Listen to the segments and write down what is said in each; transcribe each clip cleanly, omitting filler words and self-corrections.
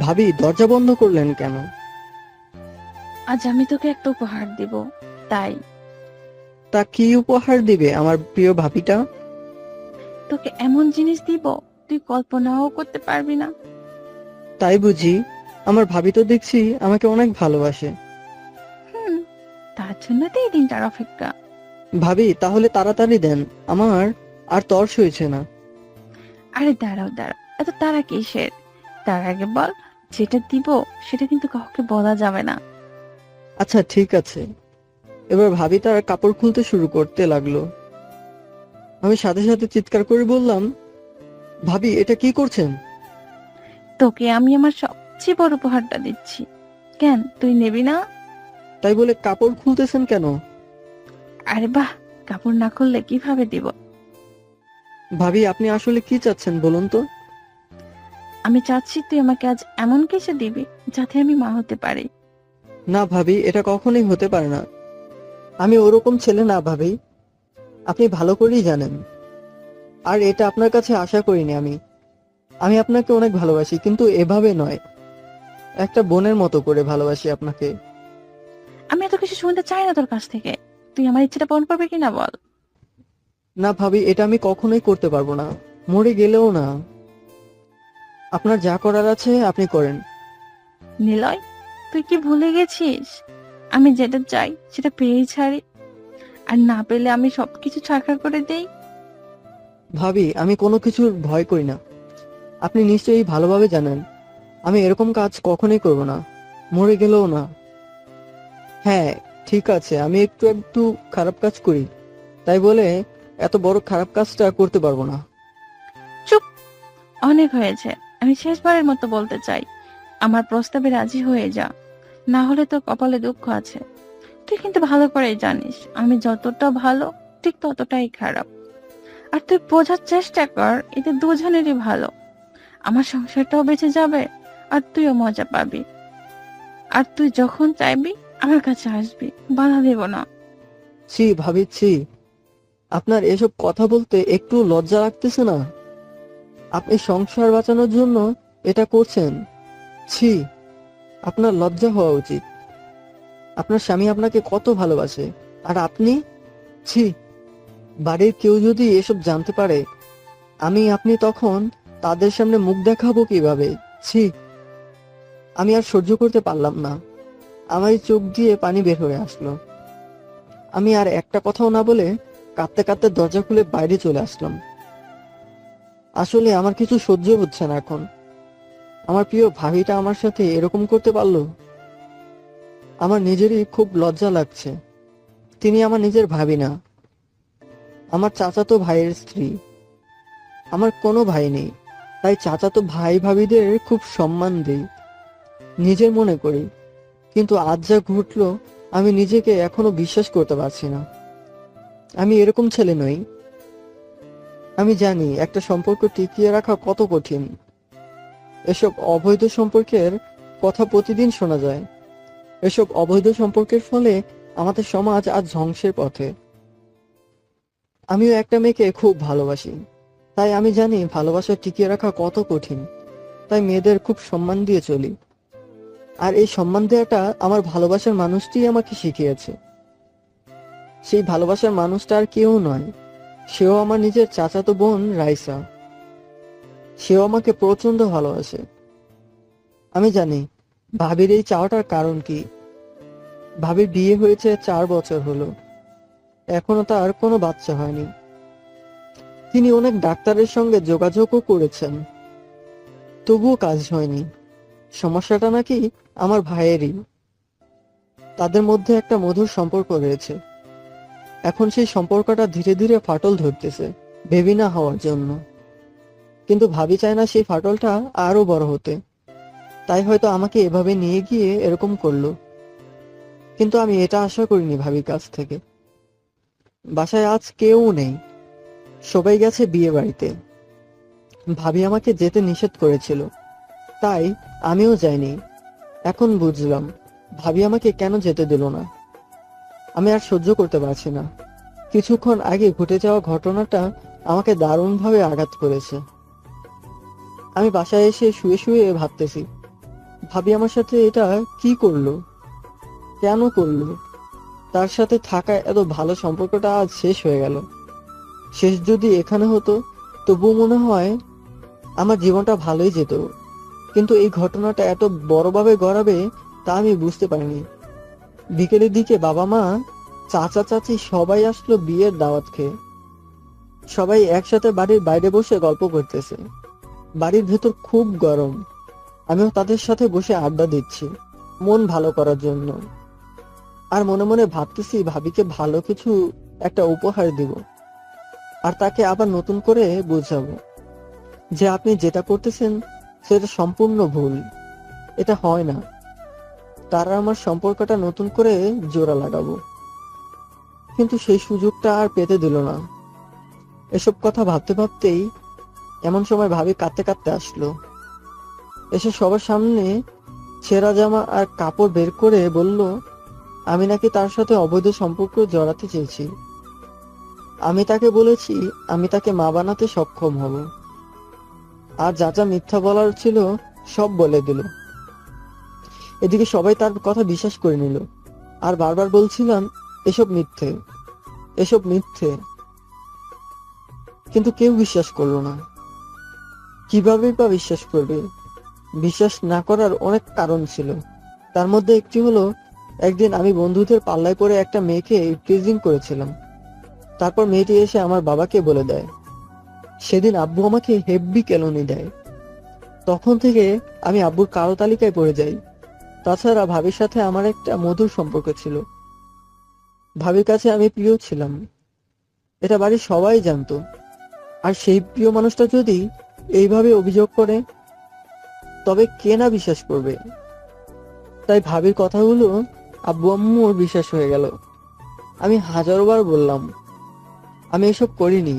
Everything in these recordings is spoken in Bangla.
ভাবি, দরজা বন্ধ করলেন কেন? আজ আমি তোকে একটা উপহার দিব, তাই। তা কি উপহার দিবে আমার প্রিয় ভাবিটা? তোকে এমন জিনিস দিব তুই কল্পনাও করতে পারবি না। তাই বুঝি? আমার ভাবি তো দেখছি আমাকে অনেক ভালোবাসে। হুম, তার জন্য তো এই দিনটার অপেক্ষা। ভাবি, তাহলে তাড়াতাড়ি দেন, আমার আর তর সইছে না। আরে দাঁড়াও দাঁড়াও, এত তারা কিসের? তার আগে বল, যেটা দিব সেটা কিন্তু কাউকে বলা যাবে না। আচ্ছা ঠিক আছে। এবার ভাবি তার কাপড় খুলতে শুরু করতে লাগলো। আমি সাথে সাথে চিৎকার করে বললাম, ভাবি এটা কি করছেন? তোকে আমি আমার সবচেয়ে বড় উপহারটা দিচ্ছি, কেন তুই নেবি না? তাই বলে কাপড় খুলতেছেন কেন? আরে বাহ, কাপড় না খুললে কিভাবে দিব? ভাবি আপনি আসলে কি চাচ্ছেন বলুন তো? আমি চাচ্ছি তুই আমাকে আজ এমন কিছু দিবি যাতে আমি মা হতে পারি। না ভাবি, এটা কখনোই হতে পারে না। আমি ওরকম ছেলে না ভাবি, আপনি ভালো করেই জানেন। আর এটা আপনার কাছে আশা করিনি আমি। আমি আপনাকে অনেক ভালোবাসি, কিন্তু এভাবে নয়। একটা বোনের মতো করে ভালোবাসি আপনাকে। আমি এত কিছু শুনতে চাই না তোর কাছ থেকে। তুই আমার ইচ্ছেটা পূরণ করবি কিনা বল। না ভাবি, এটা আমি কখনোই করতে পারবো না, মরে গেলেও না। আপনার যা করার আছে আপনি করেন। নিলয়, তুই কি ভুলে গেছিস আমি যেটা চাই সেটা পেয়েই ছাড়ি, আর না পেলে আমি সবকিছু ছাড়খাড় করে দেই। ভাবি আমি কোনো কিছুর ভয় করি না। আপনি নিশ্চয়ই ভালোভাবে জানেন আমি এরকম কাজ কখনোই করব না, মরে গেলেও না। হ্যাঁ, ঠিক আছে, আমি একটু একটু খারাপ কাজ করি, তাই বলে এত বড় খারাপ কাজটা করতে পারবো না। চুপ, অনেক হয়েছে। আমি শেষবারের মতো বলতে চাই, আমার প্রস্তাবে রাজি হয়ে যা, না হলে তোর কপালে দুঃখ আছে। তুই কিন্তু ভালো করেই জানিস আমি যতটা ভালো ঠিক ততটাই খারাপ। আর তুই বোঝার চেষ্টা কর, এতে দুজনেরই ভালো। আমার সংসারটাও বেঁচে যাবে, আর তুইও মজা পাবি। আর তুই যখন চাইবি আমার কাছে আসবি, বাধা দেব না। ছি ভাবি, ছি। আপনার এসব কথা বলতে একটু লজ্জা লাগতেছে না? আপনি সংসার বাঁচানোর জন্য এটা করছেন? ছি, আপনার লজ্জা হওয়া উচিত। আপনার স্বামী আপনাকে কত ভালোবাসে, আর আপনি? ছি, বাড়ির কেউ যদি এসব জানতে পারে, আপনি তখন তাদের সামনে মুখ দেখাবো কিভাবে? ছি, আমি আর সহ্য করতে পারলাম না। আমার এই চোখ দিয়ে পানি বের হয়ে আসলো। আমি আর একটা কথাও না বলে কাঁদতে কাঁদতে দরজা খুলে বাইরে চলে আসলাম। আসলে আমার কিছু সহ্য হচ্ছে না এখন। আমার প্রিয় ভাবিটা আমার সাথে এরকম করতে পারলো। আমার নিজেরই খুব লজ্জা লাগছে। তিনি আমার নিজের ভাবি না, আমার চাচাতো ভাইয়ের স্ত্রী। আমার কোনো ভাই নেই, তাই চাচাতো ভাই ভাবিদের খুব সম্মান দেই, নিজের মনে করি। কিন্তু আজ যা ঘটলো, আমি নিজেকে এখনো বিশ্বাস করতে পারছি না। আমি এরকম ছেলে নই। আমি জানি একটা সম্পর্ক টিকিয়ে রাখা কত কঠিন। এসব অবৈধ সম্পর্কের কথা প্রতিদিন শোনা যায়। এসব অবৈধ সম্পর্কের ফলে আমাদের সমাজ আজ ধ্বংসের পথে। আমিও একটা মেয়েকে খুব ভালোবাসি, তাই আমি জানি ভালোবাসা টিকিয়ে রাখা কত কঠিন। তাই মেয়েদের খুব সম্মান দিয়ে চলি। আর এই সম্মান দেওয়াটা আমার ভালোবাসার মানুষটিই আমাকে শিখিয়েছে। সেই ভালোবাসার মানুষটা আর কেউ নয়, সেও আমার নিজের চাচাতো বোন রাইসা। সেও আমাকে প্রচন্ড ভালোবাসে। আমি জানি ভাবির এই চাওয়াটার কারণ কি। ভাবির বিয়ে হয়েছে 4 বছর হলো, এখনো তার কোনো বাচ্চা হয়নি। তিনি অনেক ডাক্তারের সঙ্গে যোগাযোগও করেছেন, তবুও কাজ হয়নি। সমস্যাটা নাকি আমার ভাইয়েরই। তাদের মধ্যে একটা মধুর সম্পর্ক রয়েছে। এখন সেই সম্পর্কটা ধীরে ধীরে ফাটল ধরতেছে, বেবি না হওয়ার জন্য। কিন্তু ভাবি চায় না সেই ফাটলটা আরো বড় হতে, তাই হয়তো আমাকে এভাবে নিয়ে গিয়ে এরকম করলো। কিন্তু আমি এটা আশা করিনি ভাবির কাছ থেকে। বাসায় আজ কেউ নেই, সবাই গেছে বিয়ে বাড়িতে। ভাবি আমাকে যেতে নিষেধ করেছিল, তাই আমিও যাইনি। এখন বুঝলাম ভাবি আমাকে কেন যেতে দিল না। আমি আর সহ্য করতে পারছি না। কিছুক্ষণ আগে ঘটে যাওয়া ঘটনাটা আমাকে দারুণভাবে আঘাত করেছে। আমি বাসায় এসে শুয়ে শুয়ে ভাবতেছি ভাবি আমার সাথে এটা কি করলো, কেন করলো? তার সাথে থাকা এত ভালো সম্পর্কটা আজ শেষ হয়ে গেল। শেষ যদি এখানে হতো তবুও মনে হয় আমার জীবনটা ভালোই যেত, কিন্তু এই ঘটনাটা এত বড়ভাবে গড়াবে তা আমি বুঝতে পারিনি। বিকেলের দিকে বাবা মা, চাচা চাচি সবাই আসলো বিয়ের দাওয়াত খেয়ে। সবাই একসাথে বাড়ির বাইরে বসে গল্প করতেছে। বাড়ির ভেতর খুব গরম। আমিও তাদের সাথে বসে আড্ডা দিচ্ছি মন ভালো করার জন্য। আর মনে মনে ভাবতেছি ভাবিকে ভালো কিছু একটা উপহার দিব, আর তাকে আবার নতুন করে বোঝাবো যে আপনি যেটা করতেছেন সেটা সম্পূর্ণ ভুল, এটা হয় না। তারা আমার সম্পর্কটা নতুন করে জোড়া লাগাবো, কিন্তু সেই সুযোগটা আর পেতে দিল না। এসব কথা ভাবতে ভাবতেই এমন সময় ভাবি কাঁদতে কাঁদতে আসলো। এসে সবার সামনে ছেঁড়া জামা আর কাপড় বের করে বলল, আমি নাকি তার সাথে অবৈধ সম্পর্ক জড়াতে চেয়েছি। আমি তাকে বলেছি আমি তাকে মা বানাতে সক্ষম হব, আর যা যা মিথ্যা বলার ছিল সব বলে দিল। এদিকে সবাই তার কথা বিশ্বাস করে নিল, আর বারবার বলছিলাম এসব মিথ্যে, এসব মিথ্যে, কিন্তু কেউ বিশ্বাস করলো না। কিভাবে বা বিশ্বাস করবে? বিশ্বাস না করার অনেক কারণ ছিল। তার মধ্যে একটি হলো, একদিন আমি বন্ধুদের পাল্লায় পড়ে একটা মেয়েকে টিজিং করেছিলাম। তারপর মেয়েটি এসে আমার বাবাকে বলে দেয়। সেদিন আব্বু আমাকে হেব্বি কেলনি দেয়। তখন থেকে আমি আব্বুর কালো তালিকায় পড়ে যাই। তাছাড়া ভাবির সাথে আমার একটা মধুর সম্পর্ক ছিল। ভাবির কাছে আমি প্রিয় ছিলাম, এটা বাড়ির সবাই জানতো। আর সেই প্রিয় মানুষটা যদি এইভাবে অভিযোগ করে, তবে কে না বিশ্বাস করবে? তাই ভাবির কথাগুলো আব্বু আম্মুর বিশ্বাস হয়ে গেল। আমি হাজারবার বললাম আমি এসব করিনি,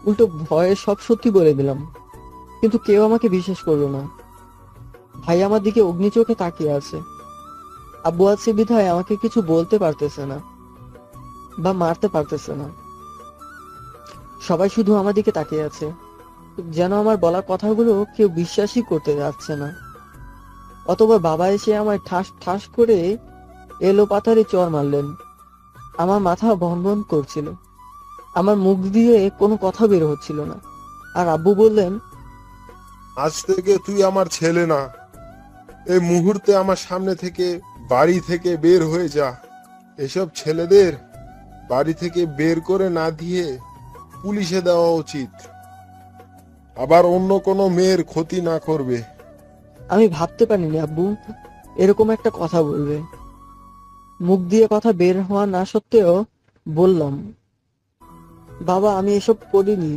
উল্টো ভয়ে সব সত্যি বলে দিলাম, কিন্তু কেউ আমাকে বিশ্বাস করলো না। ভাই আমার দিকে অগ্নি চোখে তাকিয়ে আছে। আব্বু আছে বিধায় আমাকে কিছু বলতে পারতেছে না বা মারতে পারতেছে না। সবাই শুধু আমার দিকে তাকিয়ে আছে, যেন আমার বলা কথাগুলো কেউ বিশ্বাসই করতে যাচ্ছে না। অতবার বাবা এসে আমায় ঠাস ঠাস করে এলো পাথারে চড় মারলেন। আমার মাথা ভনভন করছিল, আমার মুখ দিয়ে কোনো কথা বের হচ্ছিল না। আর আব্বু বললেন, আজ থেকে তুই আমার ছেলে না। এই মুহূর্তে আমার সামনে থেকে, বাড়ি থেকে বের হয়ে যা। এসব ছেলেদের বাড়ি থেকে বের করে না দিয়ে পুলিশে দেওয়া উচিত, আবার অন্য কোনো মেয়ের ক্ষতি না করবে। আমি ভাবতে পারিনি আব্বু এরকম একটা কথা বলবে। মুখ দিয়ে কথা বের হওয়া না সত্ত্বেও বললাম, বাবা আমি এসব করিনি।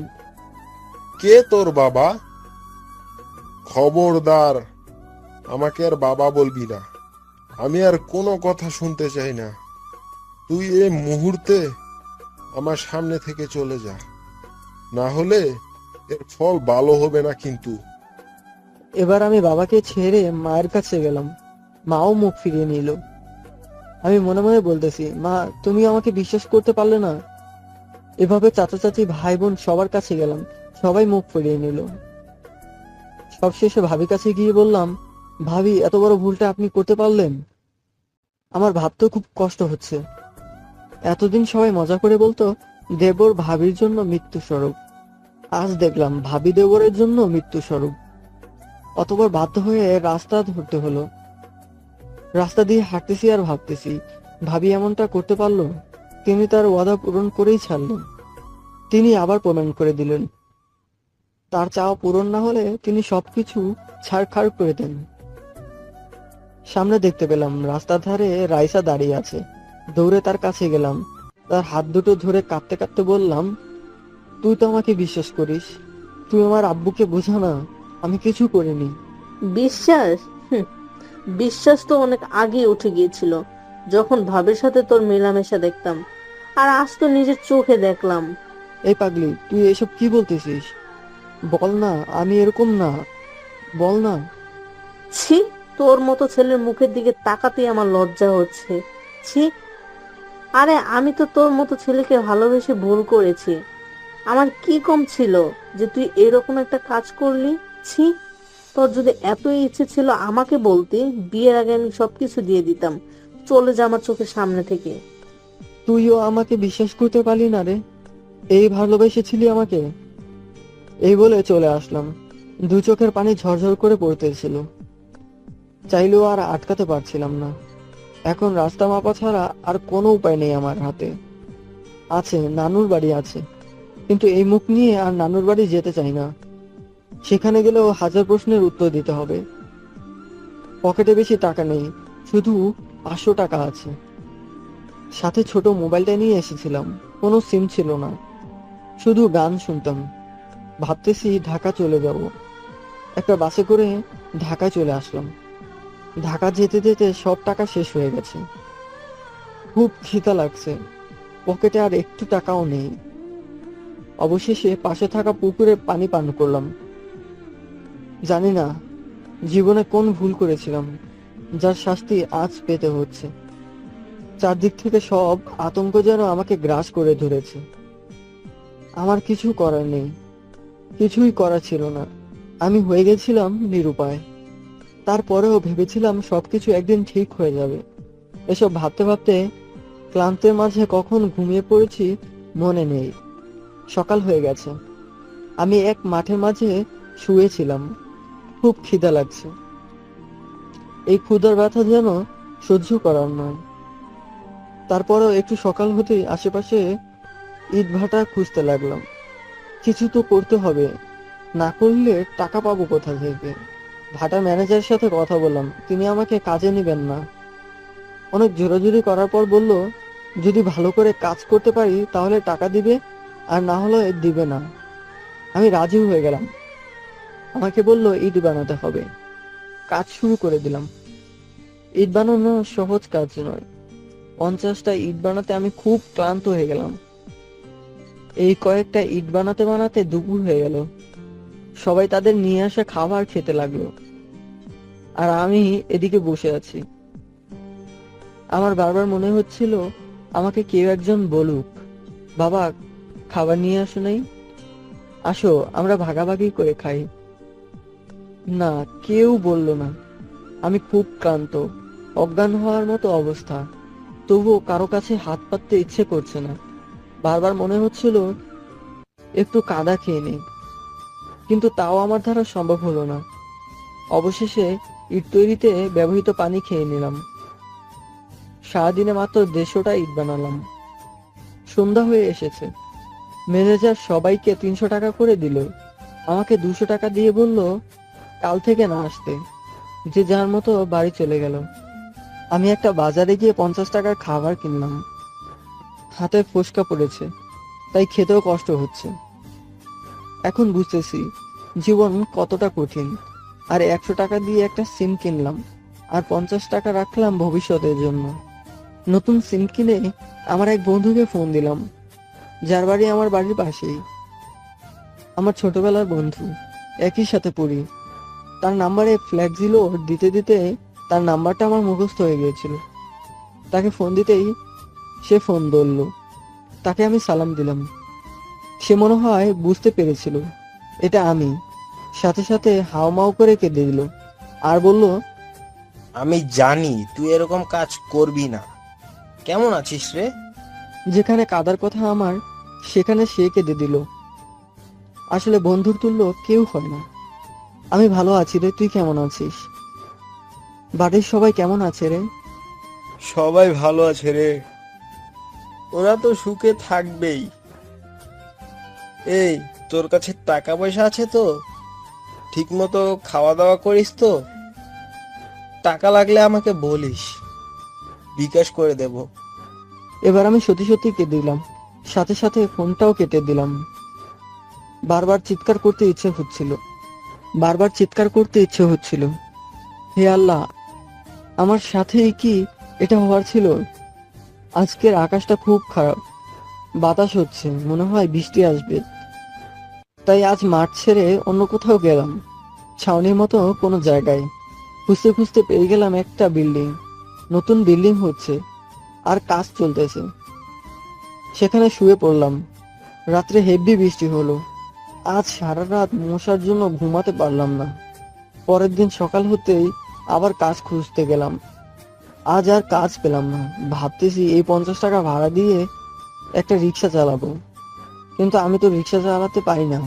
কে তোর বাবা? খবরদার, আমাকে আর বাবা বলবি না। আমি আর কোনো কথা শুনতে চাই না। তুই এই মুহূর্তে আমার সামনে থেকে চলে যা, না হলে এর ফল ভালো হবে না কিন্তু। এবার আমি বাবাকে ছেড়ে মায়ের কাছে গেলাম। মাও মুখ ফিরিয়ে নিল। আমি মনে মনে বলতেছি, মা তুমি আমাকে বিশ্বাস করতে পারলে না। এভাবে চাচা চাচি ভাই বোন সবার কাছে গেলাম, সবাই মুখ ফিরিয়ে নিল। সবশেষে ভাবির কাছে গিয়ে বললাম, ভাবি এত বড় ভুলটা আপনি করতে পারলেন? আমার ভাবতেও খুব কষ্ট হচ্ছে। এতদিন সবাই মজা করে বলতো দেবর ভাবির জন্য মৃত্যু স্বরূপ, আজ দেখলাম ভাবি দেবরের জন্য মৃত্যু স্বরূপ। অতবার বাধ্য হয়ে রাস্তা ধরতে হলো। রাস্তা দিয়ে হাঁটতেছি আর ভাবতেছি, ভাবি এমনটা করতে পারলো? তিনি তার ওয়াদা পূরণ করেই ছাড়লেন। তিনি আবার প্রমাণ করে দিলেন, তার চাওয়া পূরণ না হলে তিনি সবকিছু ছাড়খাড় করে দেন। সামনে দেখতে পেলাম রাস্তার ধারে রাইসা দাঁড়িয়ে আছে। দৌড়ে তার কাছে গেলাম, তার হাত দুটো ধরে কাঁদতে কাঁদতে বললাম, তুই তো আমাকে বিশ্বাস করিস, তুই আমার আব্বুকে বোঝা না, আমি কিছু করিনি। বিশ্বাস? বিশ্বাস তো অনেক আগে উঠে গিয়েছিল, যখন ভাবের সাথে তোর মেলামেশা দেখতাম, আর আজ তো নিজের চোখে দেখলাম। এই পাগলি তুই এসব কি বলতেছিস? বল না আমি এরকম না, বল না। ছি, তোর মতো ছেলের মুখের দিকে তাকাতেই আমার লজ্জা হচ্ছে। ছি, আরে আমি তো তোর মতো ছেলেকে ভালোবেসে ভুল করেছি। আমার কি কম ছিল যে তুই এরকম একটা কাজ করলি? ছি। তোর যদি এতই ইচ্ছে ছিল আমাকে বলতি, বিয়ের আগে আমি সবকিছু দিয়ে দিতাম। চলে যা আমার চোখের সামনে থেকে। তুইও আমাকে বিশ্বাস করতে পারলি না রে, এই ভালোবেসেছিলি আমাকে। এই বলে চলে আসলাম। দু চোখের পানি ঝরঝর করে পড়তেছিল, চাইলেও আর আটকাতে পারছিলাম না। এখন রাস্তা মাপা ছাড়া আর কোনো উপায় নেই আমার হাতে। আছে, নানুর বাড়ি আছে, কিন্তু এই মুখ নিয়ে আর নানুর বাড়ি যেতে চাই না। সেখানে গেলেও হাজার প্রশ্নের উত্তর দিতে হবে। পকেটে বেশি টাকা নেই, শুধু 500 টাকা আছে। সাথে ছোট মোবাইলটা নিয়ে এসেছিলাম, কোনো সিম ছিল না, শুধু গান শুনতাম। ভাবতেছি ঢাকা চলে যাব। একটা বাসে করে ঢাকা চলে আসলাম। ঢাকা যেতে যেতে সব টাকা শেষ হয়ে গেছে। খুব খিদা লাগছে, পকেটে আর একটু টাকাও নেই। অবশেষে পাশে থাকা পুকুরে পানি পান করলাম। জানি না জীবনে কোন ভুল করেছিলাম, যার শাস্তি আজ পেতে হচ্ছে। চারদিক থেকে সব আতঙ্ক যেন আমাকে গ্রাস করে ধরেছে। আমার কিছু করার নেই, কিছুই করা ছিল না। আমি হয়ে গেছিলাম নিরুপায়। তারপরেও ভেবেছিলাম সবকিছু একদিন ঠিক হয়ে যাবে। এসব ভাবতে ভাবতে ক্লান্তের মাঝে কখন ঘুমিয়ে পড়েছি মনে নেই। সকাল হয়ে গেছে। আমি এক মাঠের মাঝে শুয়েছিলাম। খুব খিদা লাগছে। এই ক্ষুধার ব্যথা যেন সহ্য করার নয়। তারপরেও একটু সকাল হতেই আশেপাশে ইটভাটা খুঁজতে লাগলাম। কিছু তো করতে হবে, না করলে টাকা পাবো কোথা থেকে? ভাটার ম্যানেজারের সাথে কথা বললাম, তিনি আমাকে কাজে নেবেন না। অনেক জোরাজুরি করার পর বলল, যদি ভালো করে কাজ করতে পারি তাহলে টাকা দিবে, আর না হলে দিবে না। আমি রাজি হয়ে গেলাম। আমাকে বলল ইট বানাতে হবে। কাজ শুরু করে দিলাম। ইট বানানো সহজ কাজ নয়। 50টা ইট বানাতে আমি খুব ক্লান্ত হয়ে গেলাম। এই কয়েকটা ইট বানাতে বানাতে দুপুর হয়ে গেল। সবাই তাদের নিয়ে আসা খাবার খেতে লাগলো, আর আমি এদিকে বসে আছি। আমার বারবার মনে হচ্ছিল আমাকে কেউ একজন বলুক, বাবা খাবার নিয়ে আসো নাই, আসো আমরা ভাগাভাগি করে খাই। না, কেউ বলল না। আমি খুব ক্লান্ত, অজ্ঞান হওয়ার মতো অবস্থা। তবুও কারো কাছে হাত পাততে ইচ্ছে করছে না। বারবার মনে হচ্ছিল একটু কাদা খেয়ে নেই, কিন্তু তাও আমার দ্বারা সম্ভব হলো না। অবশেষে ইট তৈরিতে ব্যবহৃত পানি খেয়ে নিলাম। সারাদিনে মাত্র 150টা ইট বানালাম। সন্ধ্যা হয়ে এসেছে। ম্যানেজার সবাইকে 300 টাকা করে দিল। আমাকে 200 টাকা দিয়ে বলল কাল থেকে না আসতে। যে যার মতো বাড়ি চলে গেল। আমি একটা বাজারে গিয়ে 50 টাকার খাবার কিনলাম। হাতে ফোসকা পড়েছে, তাই খেতেও কষ্ট হচ্ছে। এখন বুঝতেছি জীবন কতটা কঠিন। আর 100 টাকা দিয়ে একটা সিম কিনলাম, আর 50 টাকা রাখলাম ভবিষ্যতের জন্য। নতুন সিম কিনে আমার এক বন্ধুকে ফোন দিলাম, যার বাড়ি আমার বাড়ির পাশেই। আমার ছোটবেলার বন্ধু, একই সাথে পড়ি। তার নাম্বারে ফ্ল্যাগ দিল, দিতে দিতে তার নাম্বারটা আমার মুখস্থ হয়ে গিয়েছিল। তাকে ফোন দিতেই সে ফোন ধরল। তাকে আমি সালাম দিলাম। সে মনে হয় বুঝতে পেরেছিল এটা আমি। সাথে সাথে হাউমাউ করে কেঁদে দিল আর বলল, আমি জানি তুই এরকম কাজ করবি না। কেমন আছিস রে? যেখানে কাদার কথা আমার, সেখানে সে কেঁদে দিল। আসলে বন্ধুর তুল্য কেউ হয় না। আমি ভালো আছি রে, তুই কেমন আছিস? বাড়ির সবাই কেমন আছে রে? সবাই ভালো আছে রে, ওরা তো সুখে থাকবেই। এই, তোর কাছে টাকা পয়সা আছে তো? ঠিক মতো খাওয়া দাওয়া করিস তো? টাকা লাগলে আমাকে বলিস, বিকাশ করে দেব। এবার আমি সত্যি সত্যি কেঁদে দিলাম, সাথে সাথে ফোনটাও কেটে দিলাম। বারবার চিৎকার করতে ইচ্ছে হচ্ছিল। হে আল্লাহ, আমার সাথেই কি এটা হওয়ার ছিল? আজকের আকাশটা খুব খারাপ, বাতাস হচ্ছে, মনে হয় বৃষ্টি আসবে। তাই আজ মাঠ ছেড়ে অন্য কোথাও গেলাম, ছাউনির মতো কোনো জায়গায়। খুঁজতে খুঁজতে পেয়ে গেলাম একটা বিল্ডিং। নতুন বিল্ডিং হচ্ছে আর কাজ চলতেছে। সেখানে শুয়ে পড়লাম। রাত্রে হেভি বৃষ্টি হলো। আজ সারা রাত মশার জন্য ঘুমাতে পারলাম না। পরের দিন সকাল হতেই আবার কাজ খুঁজতে গেলাম। আজ আর কাজ পেলাম না। ভাবতেছি এই 50 টাকা ভাড়া দিয়ে একটা রিক্সা চালাবো, কিন্তু আমি তো রিক্সা চালাতে পারি না।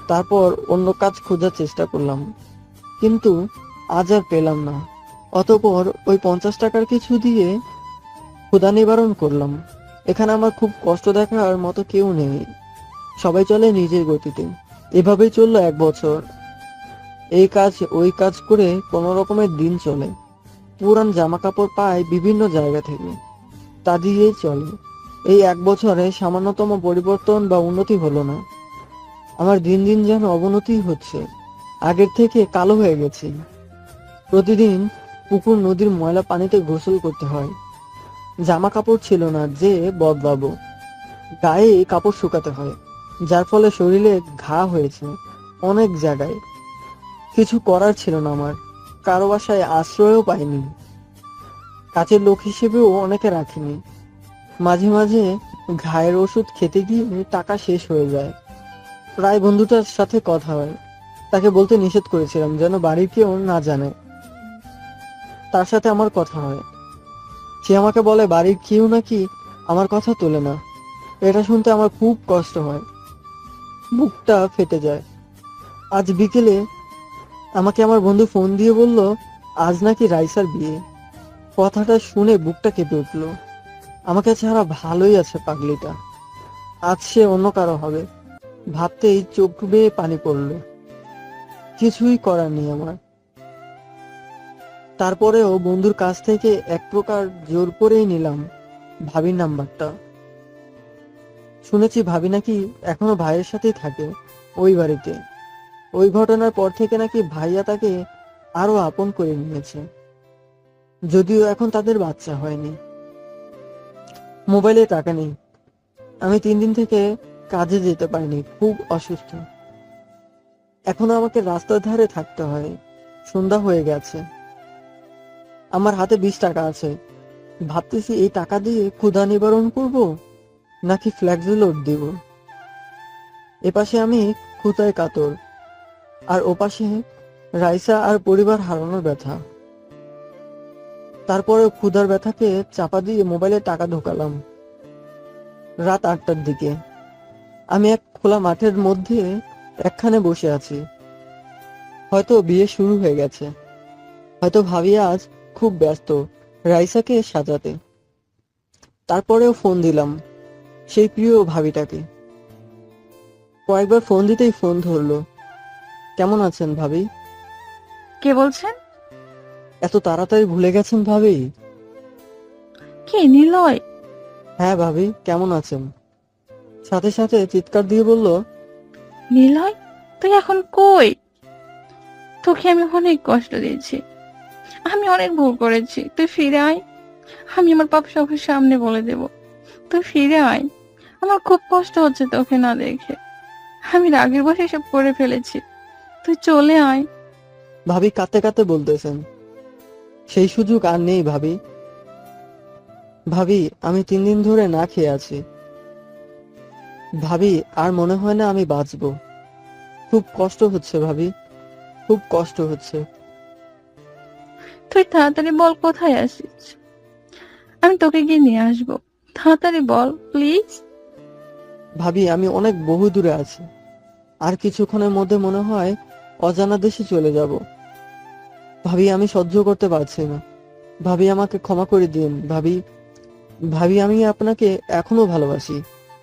তারপর অন্য কাজ খোঁজার চেষ্টা করলাম, কিন্তু আজ আর পেলাম না। অতঃপর ওই 50 টাকার কিছু দিয়ে ক্ষুধা নিবারণ করলাম। এখানে আমার খুব কষ্ট দেখার মতো কেউ নেই, সবাই চলে নিজের গতিতে। এভাবেই চললো 1 বছর। এই কাজ ওই কাজ করে কোনো রকমের দিন চলে। পুরান জামা কাপড় পায় বিভিন্ন জায়গা থেকে, তা দিয়েই চলে। এই 1 বছরে সামান্যতম পরিবর্তন বা উন্নতি হলো না। আমার দিন দিন যেন অবনতি হচ্ছে। আগের থেকে কালো হয়ে গেছি। প্রতিদিন পুকুর নদীর ময়লা পানিতে গোসল করতে হয়। জামা কাপড় ছিল না যে বদলাবো, গায়ে কাপড় শুকাতে হয়, যার ফলে শরীরে ঘা হয়েছে অনেক জায়গায়। কিছু করার ছিল না আমার, কারো বাসায় আশ্রয়ও পাইনি, কাছের লোক হিসেবেও অনেকে রাখিনি। মাঝে মাঝে ঘায়ের ওষুধ খেতে গিয়ে টাকা শেষ হয়ে যায়। প্রায় বন্ধুটার সাথে কথা হয়, তাকে বলতে নিষেধ করেছিলাম যেন বাড়ির কেউ না জানে। তার সাথে আমার কথা হয়, সে আমাকে বলে বাড়ির কেউ নাকি আমার কথা তোলে না। এটা শুনতে আমার খুব কষ্ট হয়, বুকটা ফেটে যায়। আজ বিকেলে আমাকে আমার বন্ধু ফোন দিয়ে বলল আজ নাকি রাইসার বিয়ে। কথাটা শুনে বুকটা কেঁপে উঠলো। আমাকে ছাড়া ভালোই আছে পাগলিটা, আজ সে অন্য কারো হবে। ভাবতেই চোখ বেয়ে পানি পড়লো। কিছুই করার নেই আমার। তারপরেও বন্ধুর কাছ থেকে এক প্রকার জোর করেই নিলাম ভাবির নাম্বারটা। শুনেছি ভাবি নাকি এখনো ভাইয়ের সাথেই থাকে ওই বাড়িতে। ওই ঘটনার পর থেকে নাকি ভাইয়া তাকে আরো আপন করে নিয়েছে, যদিও এখন তাদের বাচ্চা হয়নি। মোবাইলে টাকা নেই। আমি 3 দিন থেকে কাজে যেতে পারিনি, খুব অসুস্থ। এখনো আমাকে রাস্তার ধারে থাকতে হয়। সন্ধ্যা হয়ে গেছে। আমার হাতে 20 টাকা আছে। ভাবতেছি এই টাকা দিয়ে ক্ষুধা নিবারণ করব নাকি ফ্ল্যাক্সি লোড দিব। এপাশে আমি ক্ষুধায় কাতর, আর ওপাশে রাইসা আর পরিবার হারানোর ব্যথা। তারপরে ক্ষুধার ব্যথাকে চাপা দিয়ে মোবাইলে টাকা ঢোকালাম। রাত 8টার দিকে আমি এক খোলা মাঠের মধ্যে একখানে বসে আছি। হয়তো বিয়ে শুরু হয়ে গেছে, হয়তো ভাবি আজ খুব ব্যস্ত রাইসাকে সাজাতে। তারপরেও ফোন দিলাম সেই প্রিয় ভাবিটাকে। কয়েকবার ফোন দিতেই ফোন ধরলো। কেমন আছেন ভাবি? কে বলছেন? এত তাড়াতাড়ি ভুলে গেছেন ভাবি? কে, নিলয়? হ্যাঁ ভাবি, কেমন আছেন? সাথে সাথে চিৎকার দিয়ে বলল, নিলয়, তুই এখন কই? তোকে আমি অনেক কষ্ট দিয়েছি, আমি অনেক ভুল করেছি, তুই ফিরে আয়। আমি আমার পাপ সবার সামনে বলে দেব, তুই ফিরে আয়। আমার খুব কষ্ট হচ্ছে তোকে না দেখে, আমি রাগের বসে সব করে ফেলেছি, তুই চলে আয়। ভাবি কাঁদতে কাঁদতে বলতেছেন, সেই সুযোগ আর নেই ভাবি। ভাবি আমি 3 দিন ধরে না খেয়ে আছি। ভাবি আর মনে হয় না আমি বাঁচবো। খুব কষ্ট হচ্ছে ভাবি, খুব কষ্ট হচ্ছে। তুই তাড়াতাড়ি বল কোথায় আছিস, আমি তোকে গিয়ে নিয়ে আসবো। তাড়াতাড়ি বল প্লিজ। ভাবি আমি অনেক বহু দূরে আছি, আর কিছুক্ষণের মধ্যে মনে হয় অজানা দেশে চলে যাব। ভাবি আমি সহ্য করতে পারছি না। ভাবি আমাকে ক্ষমা করে দিন ভাবি। ভাবি আমি আপনাকে এখনো ভালোবাসি,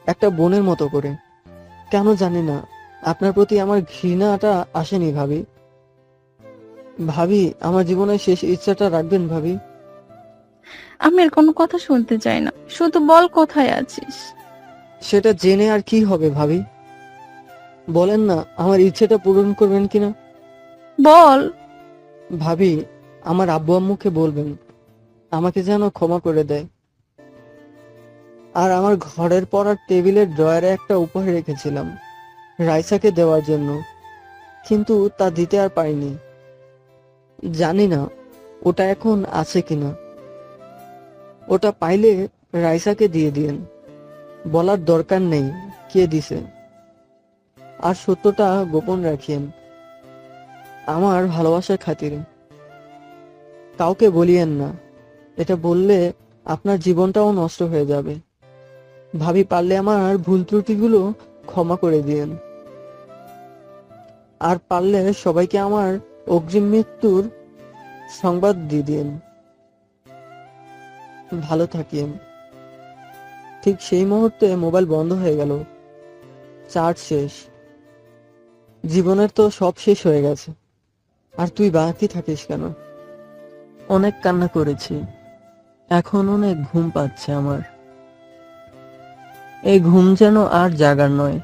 একটা বোনের মতো করে। কেন জানি না আপনার প্রতি আমার ঘৃণাটা আসেনি ভাবি। ভাবি আমার জীবনের শেষ ইচ্ছাটা রাখবেন ভাবি। আমি আর কোনো কথা শুনতে চাই না, শুধু বল কোথায় আছিস। সেটা জেনে আর কি হবে ভাবি? বলেন না আমার ইচ্ছেটা পূরণ করবেন কিনা। বল। ভাবি আমার আব্বু আম্মুকে বলবেন আমাকে যেন ক্ষমা করে দেয়। আর আমার ঘরের পড়ার টেবিলের ড্রয়ারে একটা উপহার রেখেছিলাম রাইসাকে দেওয়ার জন্য, কিন্তু তা দিতে আর পারিনি। জানি না ওটা এখন আছে কিনা। ওটা পাইলে রাইসাকে দিয়ে দিন, বলার দরকার নেই কে দিছে। আর সত্যটা গোপন রাখিয়েন। আমার ভালোবাসার খাতিরে। কাউকে বলিয়েন না, এটা বললে আপনার জীবনটাও নষ্ট হয়ে যাবে। ভাবি, পারলে আমার ভুল ত্রুটিগুলো ক্ষমা করে দিয়েন, আর পারলে সবাইকে আমার অগ্রিম মৃত্যুর সংবাদ দিয়ে দিন। ভালো থাকিন। ঠিক সেই মুহূর্তে মোবাইল বন্ধ হয়ে গেল। চার্জ শেষ। জীবনের তো সব শেষ হয়ে গেছে, আর তুই বাকি থাকিস কেন? অনেক কান্না করেছি, এখন অনেক ঘুম পাচ্ছে আমার। এই ঘুম যেন আর জাগার নয়,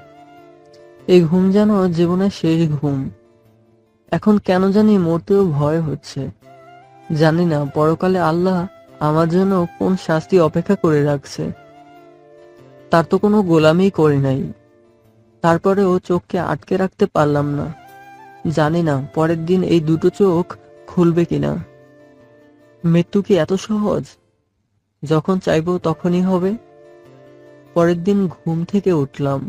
এই ঘুম যেন জীবনের শেষ ঘুম। এখন কেন জানি মরতেও ভয় হচ্ছে। জানি না পরকালে আল্লাহ আমার জন্য কোন শাস্তি অপেক্ষা করে রাখছে। তার তো কোনো গোলামি করি নাই, তারপরেও চোখকে আটকে রাখতে পারলাম না। জানি না পরের দিন এই দুটো চোখ খুলবে কিনা। মৃত্যু কি এত সহজ? যখন চাইবো তখনই হবে। পরের দিন ঘুম থেকে উঠলাম,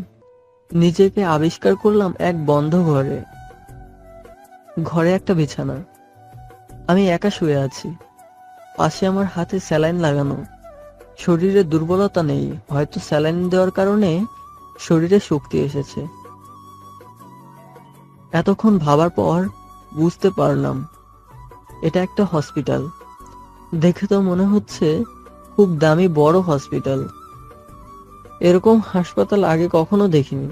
নিজেকে আবিষ্কার করলাম এক বন্ধ ঘরে। ঘরে একটা বিছানা, আমি একা শুয়ে আছি। পাশে আমার হাতে স্যালাইন লাগানো। শরীরে দুর্বলতা নেই, হয়তো স্যালাইন দেওয়ার কারণে শরীরে শক্তি এসেছে। এতক্ষণ ভাবার পর বুঝতে পারলাম এটা একটা হসপিটাল। দেখে তো মনে হচ্ছে খুব দামি বড় হসপিটাল। এরকম হাসপাতাল আগে কখনো দেখিনি।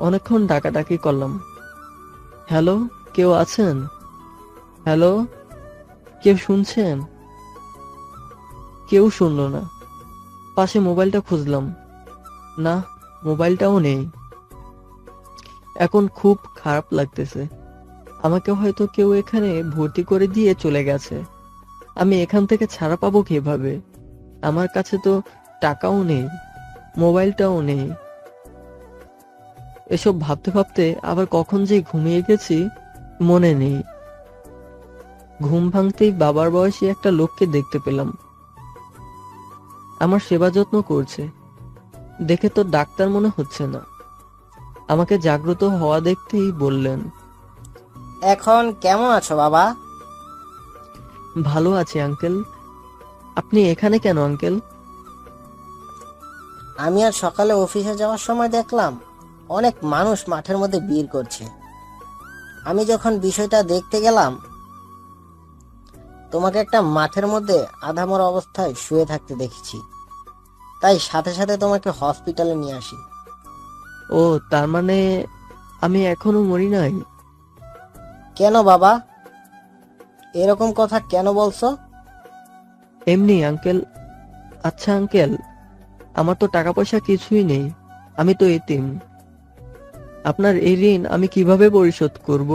অনেকক্ষণ ডাকাডাকি করলাম, হ্যালো, কেউ আছেন? হ্যালো, কেউ শুনছেন? কেউ শুনলো না। পাশে মোবাইলটা খুঁজলাম, না, মোবাইলটাও নেই। এখন খুব খারাপ লাগতেছে। আমাকে হয়তো কেউ এখানে ভর্তি করে দিয়ে চলে গেছে। আমি এখান থেকে ছাড়া পাবো কিভাবে? আমার কাছে তো টাকাও নেই, মোবাইলটাও নেই। এসব ভাবতে ভাবতে আবার কখন যে ঘুমিয়ে গেছি মনে নেই। ঘুম ভাঙতেই বাবার বয়সী একটা লোককে দেখতে পেলাম। আমার সেবা যত্ন করছে। দেখে তো ডাক্তার মনে হচ্ছে না। আমাকে জাগ্রত হওয়া দেখতেই বললেন, এখন কেমন আছো বাবা? ভালো আছি আঙ্কেল। আপনি এখানে কেন আঙ্কেল? আমি আজ সকালে অফিসে যাওয়ার সময় দেখলাম অনেক মানুষ মাঠের মধ্যে ভিড় করছে। আমি যখন বিষয়টা দেখতে গেলাম, তোমাকে একটা মাঠের মধ্যে আধামরা অবস্থায় শুয়ে থাকতে দেখেছি। তাই সাথে সাথে তোমাকে হসপিটালে নিয়ে আসি। ও, তার মানে আমি এখনো মরি নাই? কেন বাবা, এরকম কথা কেন বলছো? এমনি আঙ্কেল। আচ্ছা আঙ্কেল, আমার তো টাকা পয়সা কিছুই নেই, আমি তো এতিম। আপনার এই ঋণ আমি কিভাবে পরিশোধ করব?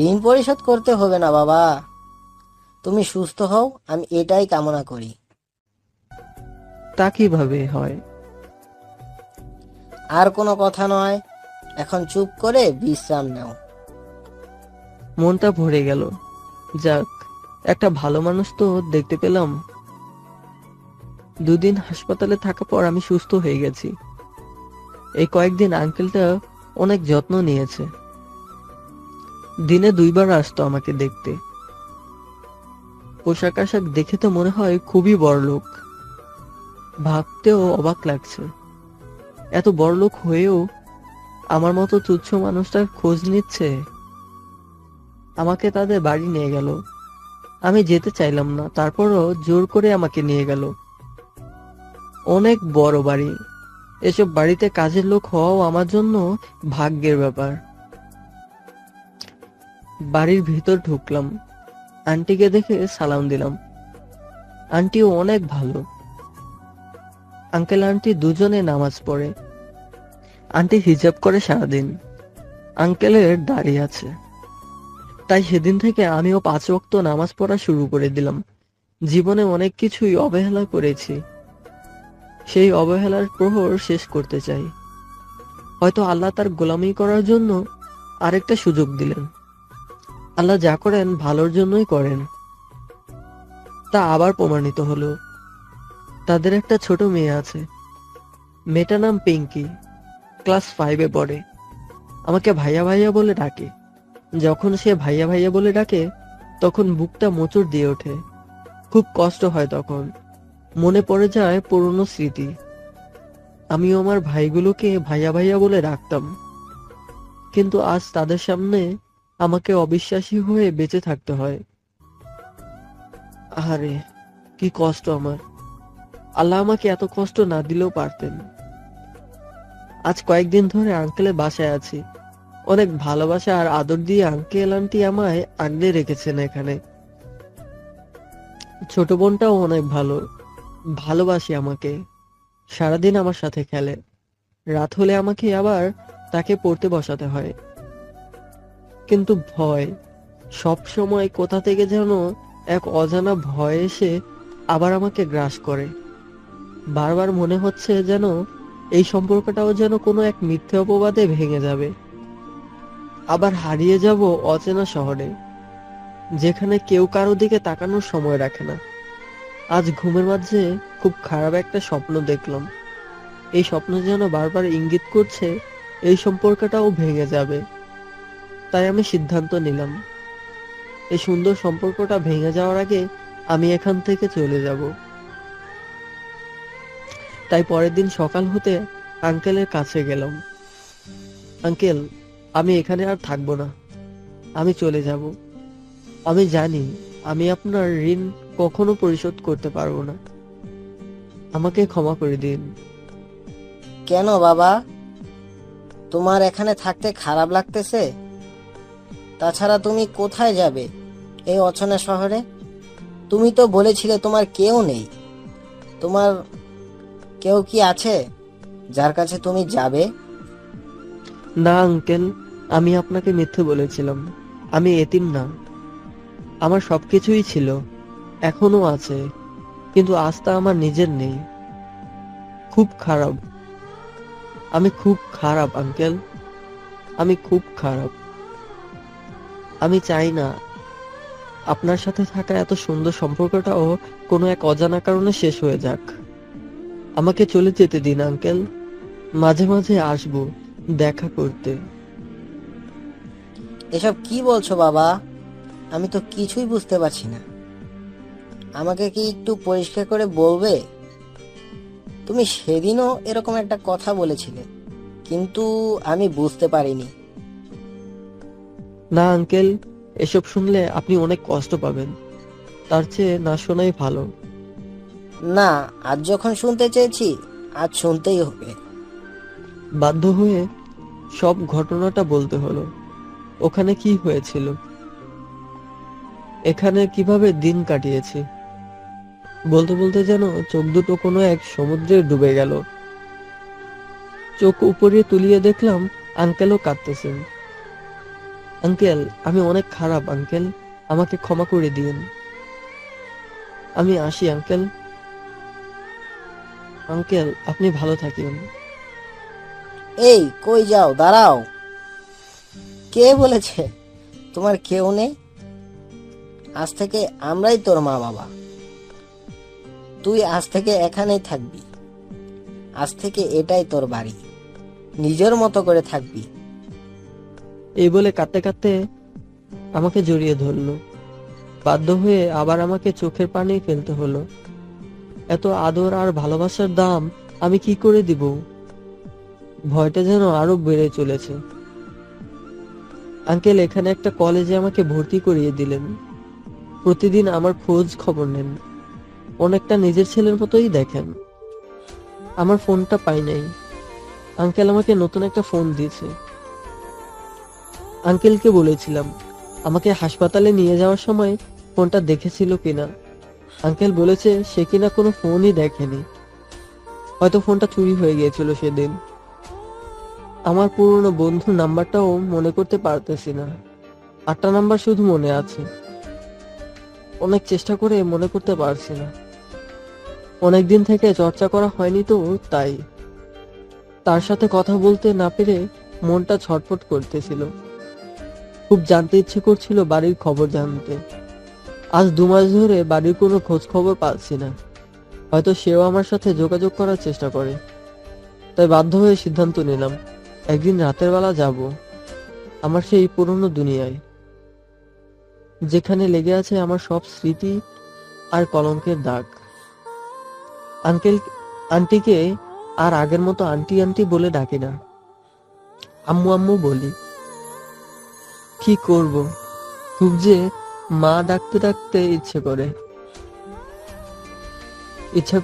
ঋণ পরিশোধ করতে হবে না বাবা, তুমি সুস্থ হও, আমি এটাই কামনা করি। তা কিভাবে হয়? আর কোনো কথা নয়, এখন চুপ করে বিশ্রাম নাও। মনটা ভরে গেল। যাক, একটা ভালো মানুষ তো দেখতে পেলাম। দুদিন হাসপাতালে থাকার পর আমি সুস্থ হয়ে গেছি। এই কয়েকদিন আঙ্কেলটা অনেক যত্ন নিয়েছে। দিনে 2 বার আসতো আমাকে দেখতে। পোশাক আশাক দেখে তো মনে হয় খুবই বড়লোক। ভাবতেও অবাক লাগছে, এত বড়লোক হয়েও আমার মতো তুচ্ছ মানুষটার খোঁজ নিচ্ছে। আমাকে তাদের বাড়ি নিয়ে গেল। আমি যেতে চাইলাম না, তারপরও জোর করে আমাকে নিয়ে গেল। অনেক বড় বাড়ি। এসব বাড়িতে কাজের লোক হওয়াও আমার জন্য ভাগ্যের ব্যাপার। বাড়ির ভিতর ঢুকলাম, আন্টিকে দেখে সালাম দিলাম। আন্টিও অনেক ভালো। আঙ্কেল আন্টি দুজনে নামাজ পড়ে। আন্টি হিজাব করে সারাদিন। আঙ্কেলের দাড়ি আছে। তাই সেদিন থেকে আমিও 5 ওয়াক্ত নামাজ পড়া শুরু করে দিলাম। জীবনে অনেক কিছুই অবহেলা করেছি, সেই অবহেলার প্রহর শেষ করতে চাই। হয়তো আল্লাহ তার গোলামি করার জন্য আরেকটা সুযোগ দিলেন। আল্লাহ যা করেন ভালোর জন্যই করেন, তা আবার প্রমাণিত হলো। তাদের একটা ছোট মেয়ে আছে। মেয়েটার নাম পিঙ্কি, ক্লাস 5-এ পড়ে। আমাকে ভাইয়া ভাইয়া বলে ডাকে। যখন সে ভাইয়া ভাইয়া বলে ডাকে তখন বুকটা মোচড় দিয়ে ওঠে। খুব কষ্ট হয় তখন, মনে পড়ে যায় পুরনো স্মৃতি। আমিও আমার ভাইগুলোকে ভাইয়া ভাইয়া বলে ডাকতাম, কিন্তু আজ তাদের সামনে আমাকে অবিশ্বাসী হয়ে বেঁচে থাকতে হয়। আরে কি কষ্ট আমার! আল্লাহ আমাকে এত কষ্ট না দিলেও পারতেন। আজ কয়েকদিন ধরে আঙ্কেলের বাসায় আছি। অনেক ভালোবাসা আর আদর দিয়ে আঙ্কেল আন্টি আমায় আগলে রেখেছেন এখানে। ছোট বোনটাও অনেক ভালো, ভালোবাসে আমাকে। সারাদিন আমার সাথে খেলে। রাত হলে আমাকে আবার তাকে পড়তে বসাতে হয়। কিন্তু ভয়, সব সময় কোথা থেকে যেন এক অজানা ভয় এসে আবার আমাকে গ্রাস করে। বারবার মনে হচ্ছে যেন এই সম্পর্কটাও যেন কোনো এক মিথ্যে অপবাদে ভেঙে যাবে। আবার হারিয়ে যাব অচেনা শহরে, যেখানে কেউ কারো দিকে তাকানোর সময় রাখে না। আজ ঘুমের মাঝে খুব খারাপ একটা স্বপ্ন দেখলাম। এই স্বপ্ন যেন বারবার ইঙ্গিত করছে এই সম্পর্কটাও ভেঙে যাবে। তাই আমি সিদ্ধান্ত নিলাম, এই সুন্দর সম্পর্কটা ভেঙে যাওয়ার আগে আমি এখান থেকে চলে যাব। তাই পরের দিন সকাল হতে আঙ্কেলের কাছে গেলাম। আঙ্কেল, আমি এখানে আর থাকবো না, আমি চলে যাব। আমি জানি আমি আপনার ঋণ কখনো পরিশোধ করতে পারবো না। আমাকে ক্ষমা করে দিন। কেন বাবা, তোমার এখানে থাকতে খারাপ লাগতেছে? তাছাড়া তুমি কোথায় যাবে এই অচেনা শহরে? তুমি তো বলেছিলে তোমার কেউ নেই। তোমার কেউ কি আছে যার কাছে তুমি যাবে? না আঙ্কেল, আমি আপনাকে মিথ্যে বলেছিলাম। আমি এতিম না। আমার সবকিছুই ছিল, এখনো আছে, কিন্তু আজ তা আমার নিজের নেই। খুব খারাপ, আমি খুব খারাপ আঙ্কেল, আমি খুব খারাপ। আমি চাই না আপনার সাথে থাকা এত সুন্দর সম্পর্কটাও কোনো এক অজানা কারণে শেষ হয়ে যাক। আমাকে চলে যেতে দিন আঙ্কেল। মাঝে মাঝে আসবো দেখা করতে। এসব কি বলছো বাবা? আমি তো কিছুই বুঝতে পারছি না। আমাকে কি একটু পরিষ্কার করে বলবে? তুমি সেদিনও এরকম একটা কথা বলেছিলে, কিন্তু আমি বুঝতে পারিনি। না আঙ্কেল, এসব শুনলে আপনি অনেক কষ্ট পাবেন। তার চেয়ে না শোনাই ভালো। না, আজ যখন শুনতে চেয়েছি আজ শুনতেই হবে। বাধ্য হয়ে সব ঘটনাটা বলতে হলো। ওখানে কি হয়েছিল, এখানে কিভাবে দিন কাটিয়েছি। বলতে বলতে যেন চোখ দুটো কোনো এক সমুদ্রে ডুবে গেল। চোখ উপরে তুলিয়ে দেখলাম আঙ্কেলও কাঁদতেছেন। আঙ্কেল, আমি অনেক খারাপ আঙ্কেল, আমাকে ক্ষমা করে দিন। আমি আসি আঙ্কেল। আঙ্কেল, আপনি ভালো থাকেন। এই কই যাও, দাঁড়াও। কে বলেছে তোমার কেউ নেই? আজ থেকে আমরাই তোর মা বাবা। তুই আজ থেকে এখানেই থাকবি। আজ থেকে এটাই তোর বাড়ি, নিজের মতো করে থাকবি। এই বলে কাঁদতে কাঁদতে আমাকে জড়িয়ে ধরলো। বাধ্য হয়ে আবার আমাকে চোখের পানি ফেলতে হলো। এত আদর আর ভালোবাসার দাম আমি কি করে দিব? ভয়টা যেন আরো বেড়ে চলেছে। আঙ্কেল এখানে একটা কলেজে আমাকে ভর্তি করিয়ে দিলেন। প্রতিদিন আমার খোঁজ খবর নেন, অনেকটা নিজের ছেলের মতোই দেখেন। আমার ফোনটা পাই নাই। আঙ্কেল আমাকে নতুন একটা ফোন দিয়েছে। আঙ্কেলকে বলেছিলাম আমাকে হাসপাতালে নিয়ে যাওয়ার সময় ফোনটা দেখেছিল কিনা। আঙ্কেল বলেছে সে কিনা কোনো ফোনই দেখেনি, হয়তো ফোনটা চুরি হয়ে গিয়েছিল সেদিন। আমার পুরনো বন্ধুর নাম্বারটাও মনে করতে পারতেছি না। 8টা নাম্বার শুধু মনে আছে, অনেক চেষ্টা করে মনে করতে পারছি না। অনেকদিন থেকে চর্চা করা হয়নি তো তাই। তার সাথে কথা বলতে না পেরে মনটা ছটফট করতেছিল। খুব জানতে ইচ্ছে করছিল বাড়ির খবর জানতে। আজ 2 মাস ধরে বাড়ির কোনো খোঁজ খবর পাচ্ছি না। হয়তো সেও আমার সাথে যোগাযোগ করার চেষ্টা করে। তাই বাধ্য হয়ে সিদ্ধান্ত নিলাম একদিন রাতের বেলা যাব। আমার সেই পুরনো দুনিয়ায়, যেখানে লেগে আছে আমার সব স্মৃতি আর কলঙ্কের দাগ। আঙ্কেল আন্টিকে আর আগের মতো আন্টি আন্টি বলে ডাকি না, আম্মু আম্মু বলি। কি করব, খুব যে মা ডাকতে ডাকতে ইচ্ছে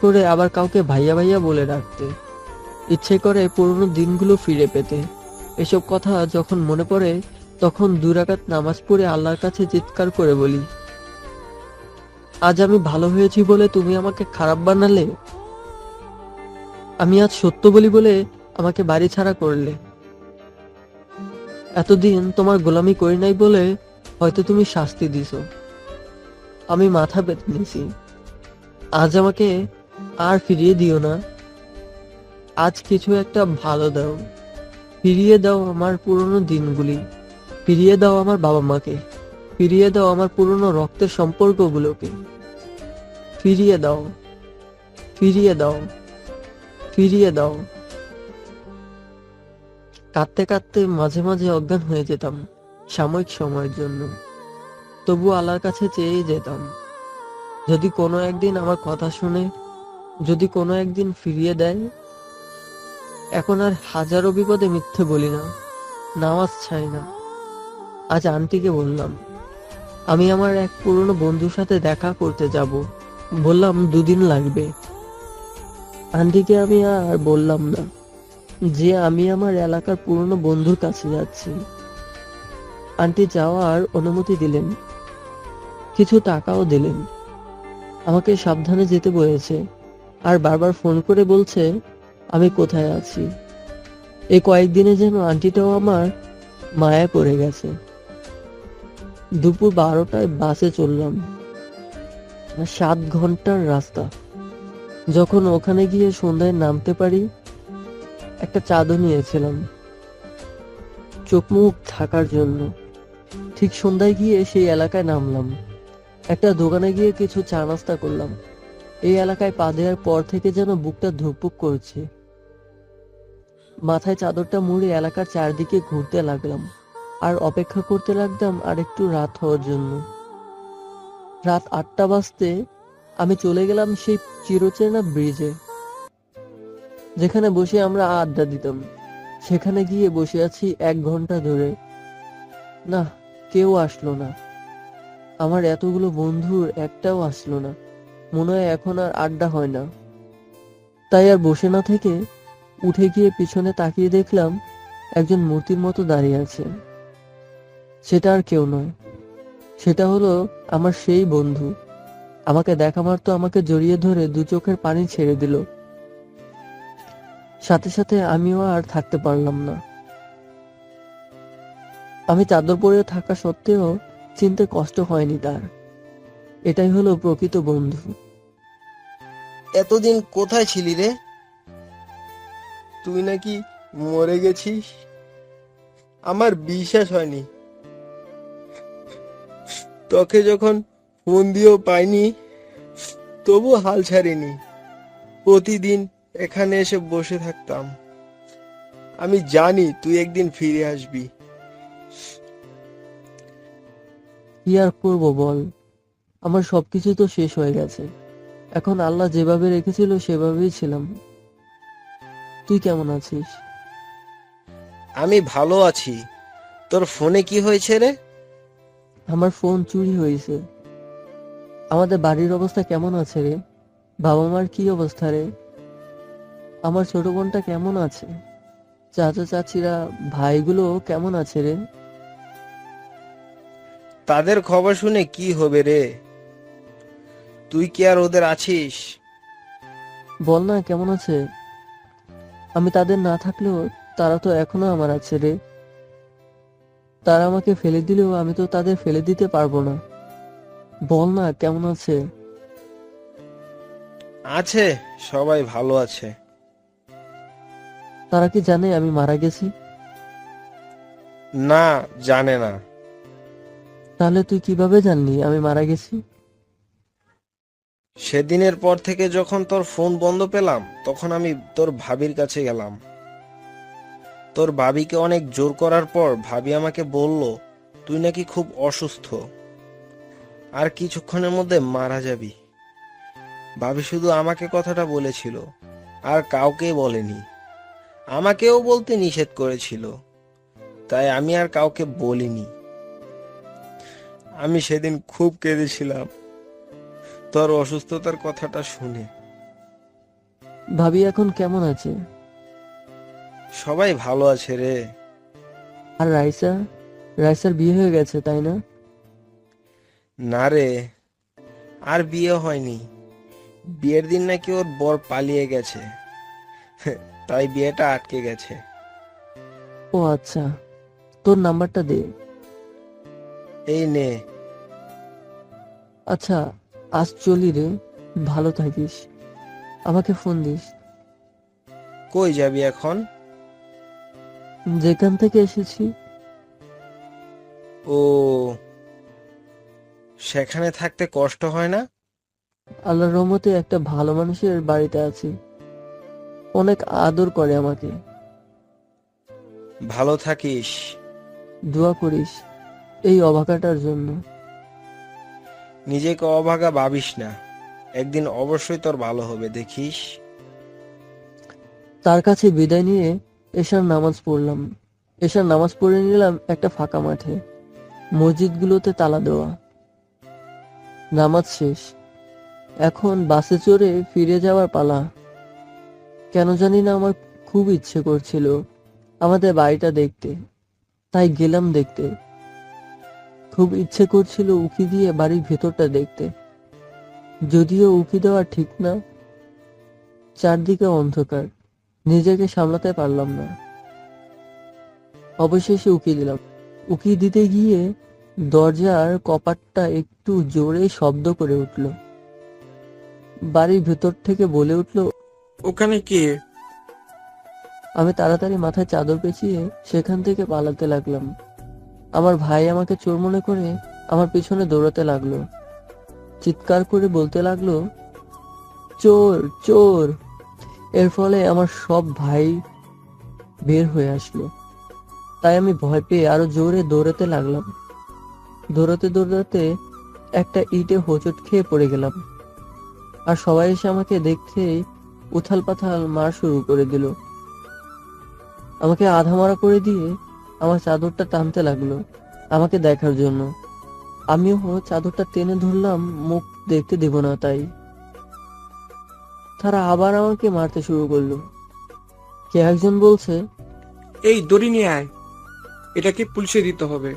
করে আবার কাউকে ভাইয়া ভাইয়া বলে ডাকতে ইচ্ছে করে, পুরনো দিনগুলো ফিরে পেতে। এসব কথা যখন মনে পড়ে তখন 2 রাকাত নামাজ পড়ে আল্লাহর কাছে চিৎকার করে বলি, আজ আমি ভালো হয়েছি বলে তুমি আমাকে খারাপ বানালে। আমি আজ সত্য বলি বলে আমাকে বাড়ি ছাড়া করলে। এতদিন তোমার গোলামি করি নাই বলে হয়তো তুমি শাস্তি দিছো। আমি মাথা পেতে নিয়েছি। আজ আমাকে আর ফিরিয়ে দিও না। আজ কিছু একটা ভালো দাও, ফিরিয়ে দাও আমার পুরনো দিনগুলি, ফিরিয়ে দাও আমার বাবা মাকে, ফিরিয়ে দাও আমার পুরনো রক্তের সম্পর্কগুলোকে, ফিরিয়ে দাও, ফিরিয়ে দাও, ফিরিয়ে দাও। কাঁদতে কাঁদতে মাঝে মাঝে অজ্ঞান হয়ে যেতাম সাময়িক সময়ের জন্য, তবু আল্লাহর কাছে চেয়ে যেতাম, যদি কোনো একদিন আমার কথা শুনে, যদি কোনো একদিন ফিরিয়ে দেয়। এখন আর হাজারো বিপদে মিথ্যে বলি না, নামাজ ছাই না। আজ আন্টিকে বললাম আমি আমার এক পুরনো বন্ধুর সাথে দেখা করতে যাব, বললাম 2 দিন লাগবে। আন্টিকে আমি আর বললাম না যে আমি আমার এলাকার পুরনো বন্ধুর কাছে যাচ্ছি। আন্টি যাওয়ার অনুমতি দিলেন, কিছু টাকাও দিলেন। আমাকে সাবধানে যেতে বলেছে, আর বারবার ফোন করে বলছে আমি কোথায় আছি। এই কয়েকদিনে যেন আন্টিটাও আমার মায়ায় পড়ে গেছে। দুপুর 12টায় বাসে চললাম, 7 ঘন্টার রাস্তা। যখন ওখানে গিয়ে সন্ধ্যায় নামতে পারি, একটা চাদর নিয়েছিলাম চোখ মুখ ঢাকার জন্য। ঠিক সন্ধ্যায় গিয়ে সেই এলাকায় নামলাম। একটা দোকানে গিয়ে কিছু চা নাস্তা করলাম। এই এলাকায় পা দেওয়ার পর থেকে যেন বুকটা ধুকপুক করছে। মাথায় চাদরটা মুড়ে এলাকার চারদিকে ঘুরতে লাগলাম, আর অপেক্ষা করতে লাগলাম আর একটু রাত হওয়ার জন্য। রাত 8টা বাজতে আমি চলে গেলাম সেই চিরচেনা ব্রিজে, যেখানে বসে আমরা আড্ডা দিতাম। সেখানে গিয়ে বসে আছি 1 ঘন্টা ধরে। না, কেউ আসলো না। আমার এতগুলো বন্ধুর একটাও আসলো না। মনে হয় এখন আর আড্ডা হয় না। তাই আর বসে না থেকে উঠে গিয়ে পিছনে তাকিয়ে দেখলাম একজন মূর্তির মতো দাঁড়িয়ে আছে। সেটা আর কেউ নয়, সেটা হলো আমার সেই বন্ধু। আমাকে দেখা মাত্র আমাকে জড়িয়ে ধরে 2 চোখের পানি ছেড়ে দিল। সাথে সাথে আমিও আর থাকতে পারলাম না। আমি চাদর পরে থাকা সত্ত্বেও চিনতে কষ্ট হয়নি তার। এটাই হলো প্রকৃত বন্ধু। এতদিন কোথায় ছিলি রে? তুই নাকি মরে গেছিস? আমার বিশ্বাস হয়নি। তোকে যখন ফোন দিয়েও পাইনি, তবু হাল ছাড়িনি। প্রতিদিন এখানে এসে বসে থাকতাম। আমি জানি তুই একদিন ফিরে আসবি। কি আর করবো বল, আমার সবকিছু তো শেষ হয়ে গেছে। এখন আল্লাহ যেভাবে রেখেছিল সেভাবেই ছিলাম। তুই কেমন আছিস? আমি ভালো আছি। তোর ফোনে কি হয়েছে রে? আমার ফোন চুরি হয়েছে। আমাদের বাড়ির অবস্থা কেমন আছে রে? বাবা মার কি অবস্থা রে? আমার ছোট বোনটা কেমন আছে? চাচা চাচিরা ভাইগুলো কেমন আছে রে? তাদের খবর শুনে কি হবে রে? তুই কি আর ওদের আছিস? বল না কেমন আছে। আমি তাদের না থাকলেও তারা তো এখনো আমার আছে রে। তারা আমাকে ফেলে দিলেও আমি তো তাদের ফেলে দিতে পারবো না। বল না কেমন আছে। আছে, সবাই ভালো আছে। তারা কি জানে আমি মারা গেছি? না, জানে না। তাহলে তুই কিভাবে জানলি আমি মারা গেছি? সেদিনের পর থেকে যখন তোর ফোন বন্ধ পেলাম, তখন আমি তোর ভাবির কাছে গেলাম। তোর ভাবিকে অনেক জোর করার পর ভাবি আমাকে বলল তুই নাকি খুব অসুস্থ, আর কিছুক্ষণের মধ্যে মারা যাবি। ভাবি শুধু আমাকে কথাটা বলেছিল, আর কাউকে বলেনি। আমাকেও বলতে নিষেধ করেছিল, তাই আমি আর কাউকে বলিনি। আমি সেদিন খুব কেঁদেছিলাম তোর অসুস্থতার কথাটা শুনে। ভাবি এখন কেমন আছে? সবাই ভালো আছে রে। আর রাইসা? রাইসার বিয়ে হয়ে গেছে তাই না? না রে, আর বিয়ে হয়নি। বিয়ের দিন নাকি ওর বর পালিয়ে গেছে, তাই বিয়েটা আটকে গেছে। ও আচ্ছা, তোর নাম্বারটা দে। এই নে। আচ্ছা, আজ চলি রে, ভালো থাকিস, আমাকে ফোন দিস। কই যাবি এখন? যেখান থেকে এসেছি। ও, সেখানে থাকতে কষ্ট হয় না? আল্লাহর রহমতে একটা ভালো মানুষের বাড়িতে আছি, অনেক আদর করে আমাকে। ভালো থাকিস। দোয়া করিস এই অভাগাটার জন্য। নিজেকে অভাগা ভাবিস না, একদিন অবশ্যই তোর ভালো হবে, দেখিস। তার কাছে বিদায় নিয়ে এশার নামাজ পড়লাম। এশার নামাজ পড়ে নিলাম একটা ফাঁকা মাঠে, মসজিদগুলোতে তালা দেওয়া। নামাজ শেষ, এখন বাসে চড়ে ফিরে যাওয়ার পালা। কেন জানি না আমার খুব ইচ্ছে করছিল আমাদের বাড়িটা দেখতে, তাই গেলাম দেখতে। খুব ইচ্ছে করছিল উকি দিয়ে বাড়ির ভেতরটা দেখতে, যদিও উকি দেওয়া ঠিক না, চারদিকে অন্ধকার, নিজেকে সামলাতে পারলাম না। অবশেষে উকি দিলাম। উকি দিতে গিয়ে দরজার কপাটটা একটু জোরে শব্দ করে উঠল। বাড়ির ভেতর থেকে বলে উঠল, ওখানে কে? আমি তাড়াতাড়ি মাথায় চাদর পেঁচিয়ে সেখান থেকে পালাতে লাগলাম। আমার ভাই আমাকে চোর মনে করে আমার পিছনে দৌড়াতে লাগলো, চিৎকার করে বলতে লাগলো, চোর চোর। এর ফলে আমার সব ভাই বের হয়ে আসলো, তাই আমি ভয় পেয়ে আরো জোরে দৌড়াতে লাগলাম। দৌড়াতে দৌড়াতে একটা ইটে হোঁচট খেয়ে পড়ে গেলাম, আর সবাই এসে আমাকে দেখতেই উথাল পাথাল মার শুরু করে দিল। আমাকে আধা মারা করে দিয়ে আমার চাদরটা টানতে লাগলো আমাকে দেখার জন্য। আমিও চাদরটা টেনে ধরলাম, মুখ দেখতে দেব না তাই। তারা আবার আমাকে মারতে শুরু করলো। কে একজন বলছে, এই দড়ি নিয়ে আয়, এটাকে পুলিশে দিতে হবে।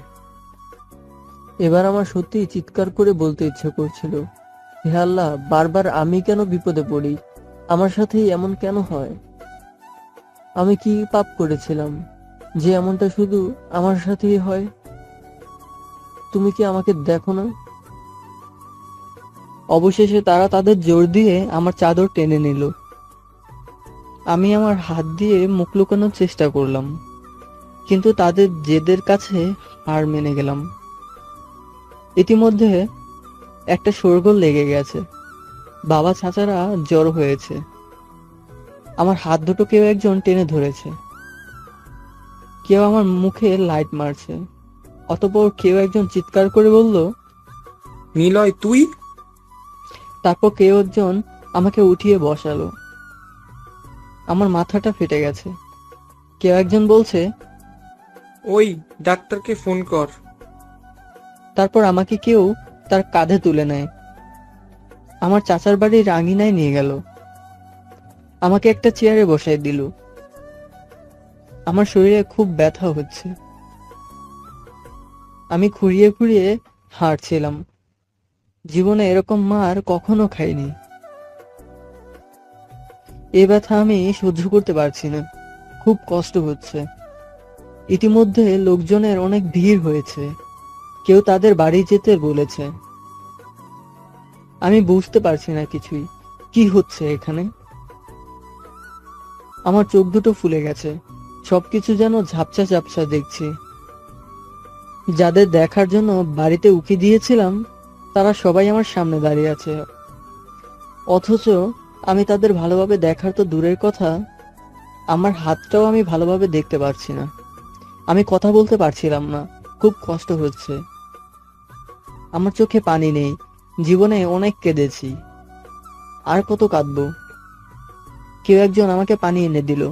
এবার আমার সত্যি চিৎকার করে বলতে ইচ্ছে করছিল, হে আল্লাহ, বারবার আমি কেন বিপদে পড়ি? আমার সাথেই এমন কেন হয়? আমি কি পাপ করেছিলাম যে এমনটা শুধু আমার সাথেই হয়? তুমি কি আমাকে দেখো না? অবশেষে তারা তাদের জোর দিয়ে আমার চাদর টেনে নিল। আমি আমার হাত দিয়ে মুখ লুকানোর চেষ্টা করলাম, কিন্তু তাদের জেদের কাছে হার মেনে গেলাম। ইতিমধ্যে একটা শোরগোল লেগে গেছে, বাবা চাচারা জড়ো হয়েছে। আমার হাত দুটো কেউ একজন টেনে ধরেছে, কেউ আমার মুখে লাইট মারছে, অতঃপর কেউ একজন চিৎকার করে বলল, নিলয় তুই? তারপর কেউ একজন আমাকে উঠিয়ে বসালো। আমার মাথাটা ফেটে গেছে। কেউ একজন বলছে, ওই ডাক্তারকে ফোন কর। তারপর আমাকে কেউ তার কাঁধে তুলে নেয়, আমার চাচার বাড়ির আঙিনায় নিয়ে গেল। আমাকে একটা চেয়ারে বসাই দিল। আমার শরীরে খুব ব্যথা হচ্ছে। আমি খুঁড়িয়ে খুঁড়িয়ে হাঁটছিলাম। জীবনে এরকম মার কখনো খাইনি। এ ব্যথা আমি সহ্য করতে পারছি না, খুব কষ্ট হচ্ছে। ইতিমধ্যে লোকজনের অনেক ভিড় হয়েছে, কেউ তাদের বাড়ি যেতে বলেছে। আমি বুঝতে পারছি না কিছুই, কি হচ্ছে এখানে। আমার চোখ দুটো ফুলে গেছে, সবকিছু যেন ঝাপসা ঝাপসা দেখছি। যাদের দেখার জন্য বাড়িতে উকি দিয়েছিলাম তারা সবাই আমার সামনে দাঁড়িয়ে আছে, অথচ আমি তাদের ভালোভাবে দেখার তো দূরের কথা, আমার হাতটাও আমি ভালোভাবে দেখতে পারছি না। আমি কথা বলতে পারছিলাম না, খুব কষ্ট হচ্ছে। আমার চোখে পানি নেই, জীবনে অনেক কেঁদেছি, আর কত কাঁদবো। কেউ একজন আমাকে পানি এনে দিল।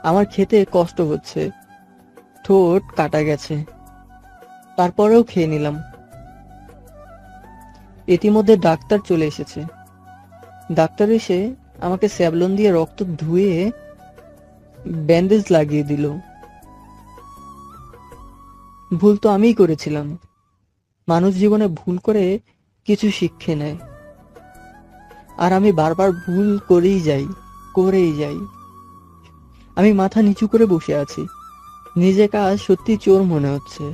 আমার খেতে কষ্ট হচ্ছে, ঠোঁট কাটা গেছে, তারপরেও খেয়ে নিলাম। ইতিমধ্যে ডাক্তার চলে এসেছে। ডাক্তার এসে আমাকে স্যাভলন দিয়ে রক্ত ধুয়ে ব্যান্ডেজ লাগিয়ে দিল। ভুল তো আমিই করেছিলাম। মানুষ জীবনে ভুল করে কিছু শিক্ষে নেয়, আর আমি বারবার ভুল করেই যাই। আমি মাথা নিচু করে বসে আছি। নিজেকে আজ সত্যি চোর মনে হচ্ছে।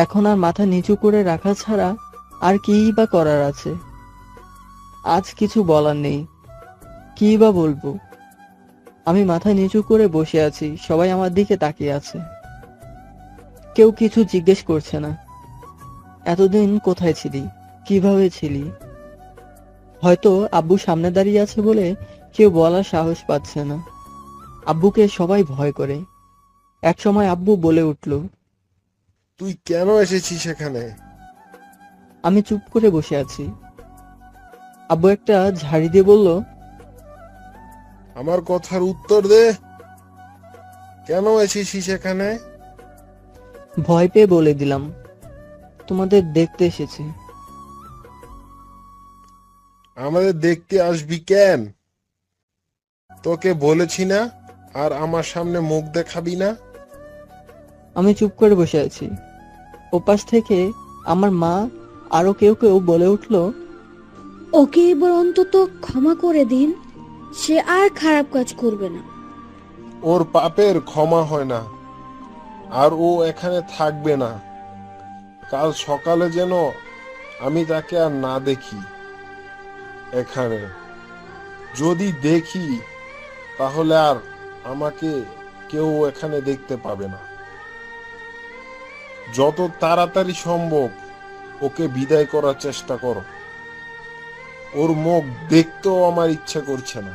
এখন আর মাথা নিচু করে রাখা ছাড়া আর কিই বা করার আছে? আজ কিছু বলার নেই, কি বা বলবো। আমি মাথা নিচু করে বসে আছি, সবাই আমার দিকে তাকিয়ে আছে। কেউ কিছু জিজ্ঞেস করছে না। এতদিন কোথায় ছিলি, কিভাবে ছিলি? হয়তো আব্বু সামনে দাঁড়িয়ে আছে বলে কেউ বলার সাহস পাচ্ছে না। আব্বুকে সবাই ভয় করে। একসময় আব্বু বলে উঠল। তুই কেন এসেছিস এখানে? আমি চুপ করে বসে আছি। আব্বু একটা ঝাড়ি দিয়ে বলল, আমার কথার উত্তর দে, কেন এসেছিস এখানে? ভয় পেয়ে বলে দিলাম, তোমাদের দেখতে এসেছি। আমাদের দেখতে আসবি কেন? তোকে বলেছি না আর আমার সামনে মুখ দেখাবি না? আমি চুপ করে বসে আছি। ওপাশ থেকে আমার মা আরো কেউ কেউ বলে উঠল, ওকে এবার অন্তত ক্ষমা করে দিন, সে আর খারাপ কাজ করবে না। ওর পাপের ক্ষমা হয় না, আর ও এখানে থাকবে না। কাল সকালে যেন আমি তাকে আর না দেখি এখানে। যদি দেখি তাহলে আর আমাকে কেউ এখানে দেখতে পাবে না। যত তাড়াতাড়ি সম্ভব ওকে বিদায় করার চেষ্টা করো। ওর মুখ দেখতেও আমার ইচ্ছা করছে না।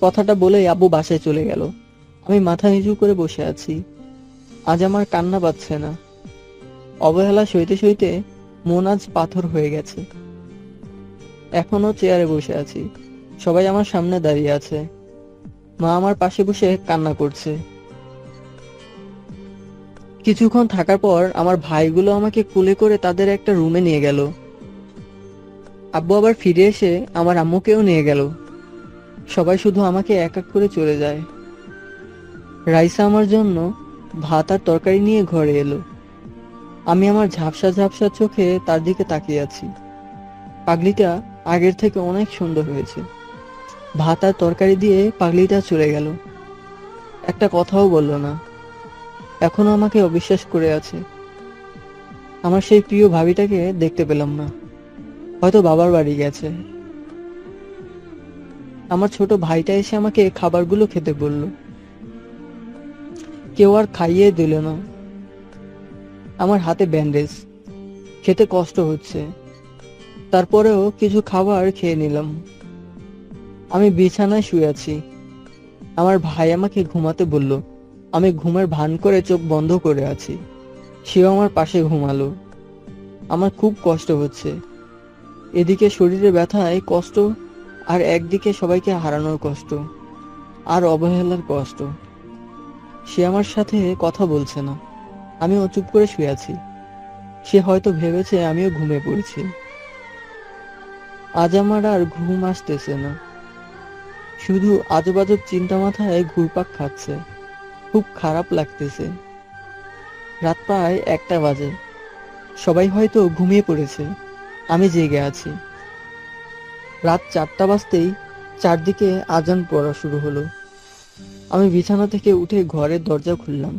কথাটা বলেই আব্বু বাসায় চলে গেল। আমি মাথা নিচু করে বসে আছি। আজ আমার কান্না পাচ্ছে না। অবহেলা সইতে সইতে মন আজ পাথর হয়ে গেছে। এখনো চেয়ারে বসে আছি, সবাই আমার সামনে দাঁড়িয়ে আছে। মা আমার পাশে বসে কান্না করছে। কিছুক্ষণ থাকার পর আমার ভাইগুলো আমাকে কোলে করে তাদের একটা রুমে নিয়ে গেল। আব্বু আবার ফিরে এসে আমার আম্মুকেও নিয়ে গেল। সবাই শুধু আমাকে এক এক করে চলে যায়। রাইসা আমার জন্য ভাত আর তরকারি নিয়ে ঘরে এলো। আমি আমার ঝাপসা ঝাপসা চোখে তার দিকে তাকিয়ে আছি। পাগলিটা আগের থেকে অনেক সুন্দর হয়েছে। ভাত আর তরকারি দিয়ে পাগলিটা চলে গেল, একটা কথাও বলল না। এখনো আমাকে অবিশ্বাস করে আছে। আমার সেই প্রিয় ভাবিটাকে দেখতে পেলাম না, হয়তো বাবার বাড়ি গেছে। আমার ছোট ভাইটা এসে আমাকে খাবারগুলো খেতে বলল। কেউ আর খাইয়ে দিল না। আমার হাতে ব্যান্ডেজ, খেতে কষ্ট হচ্ছে, তারপরেও কিছু খাবার খেয়ে নিলাম। আমি বিছানায় শুয়ে আছি। আমার ভাই আমাকে ঘুমাতে বলল। আমি ঘুমের ভান করে চোখ বন্ধ করে আছি। সেও আমার পাশে ঘুমালো। আমার খুব কষ্ট হচ্ছে। এদিকে শরীরে ব্যথায় কষ্ট, আর একদিকে সবাইকে হারানোর কষ্ট, আর অবহেলার কষ্ট। সে আমার সাথে কথা বলছে না। আমিও চুপ করে শুয়ে আছি। সে হয়তো ভেবেছে আমিও ঘুমিয়ে পড়েছি। আজ আমার আর ঘুম আসতেছে না। শুধু আজব আজব চিন্তা মাথায় ঘুরপাক খাচ্ছে। খুব খারাপ লাগতেছে। রাত প্রায় 1টা বাজে। সবাই হয়তো ঘুমিয়ে পড়েছে, আমি জেগে আছি। রাত 4টা বাজতেই চারদিকে আজান পড়া শুরু হলো। আমি বিছানা থেকে উঠে ঘরের দরজা খুললাম।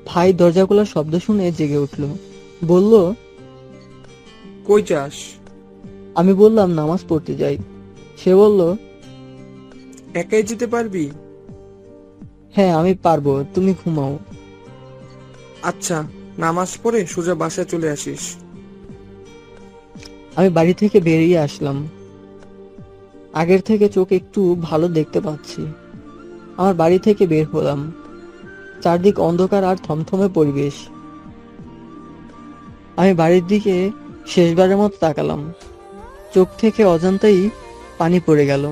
ভাই দরজা খোলার শব্দ শুনে জেগে উঠলো। বলল, কই যাস? আমি বললাম নামাজ পড়তে যাই। সে বলল, একাই যেতে পারবি? হ্যাঁ আমি পারবো, তুমি ঘুমাও। আচ্ছা, নামাজ পড়ে সোজা বাসায় চলে আসিস। আমি বাড়ি থেকে বেরিয়ে আসলাম। আগের থেকে চোখ একটু ভালো দেখতে পাচ্ছি। আমার বাড়ি থেকে বের হলাম। চারদিক অন্ধকার আর থমথমে পরিবেশ। আমি বাড়ির দিকে শেষবারের মতো তাকালাম। চোখ থেকে অজান্তেই পানি পড়ে গেল।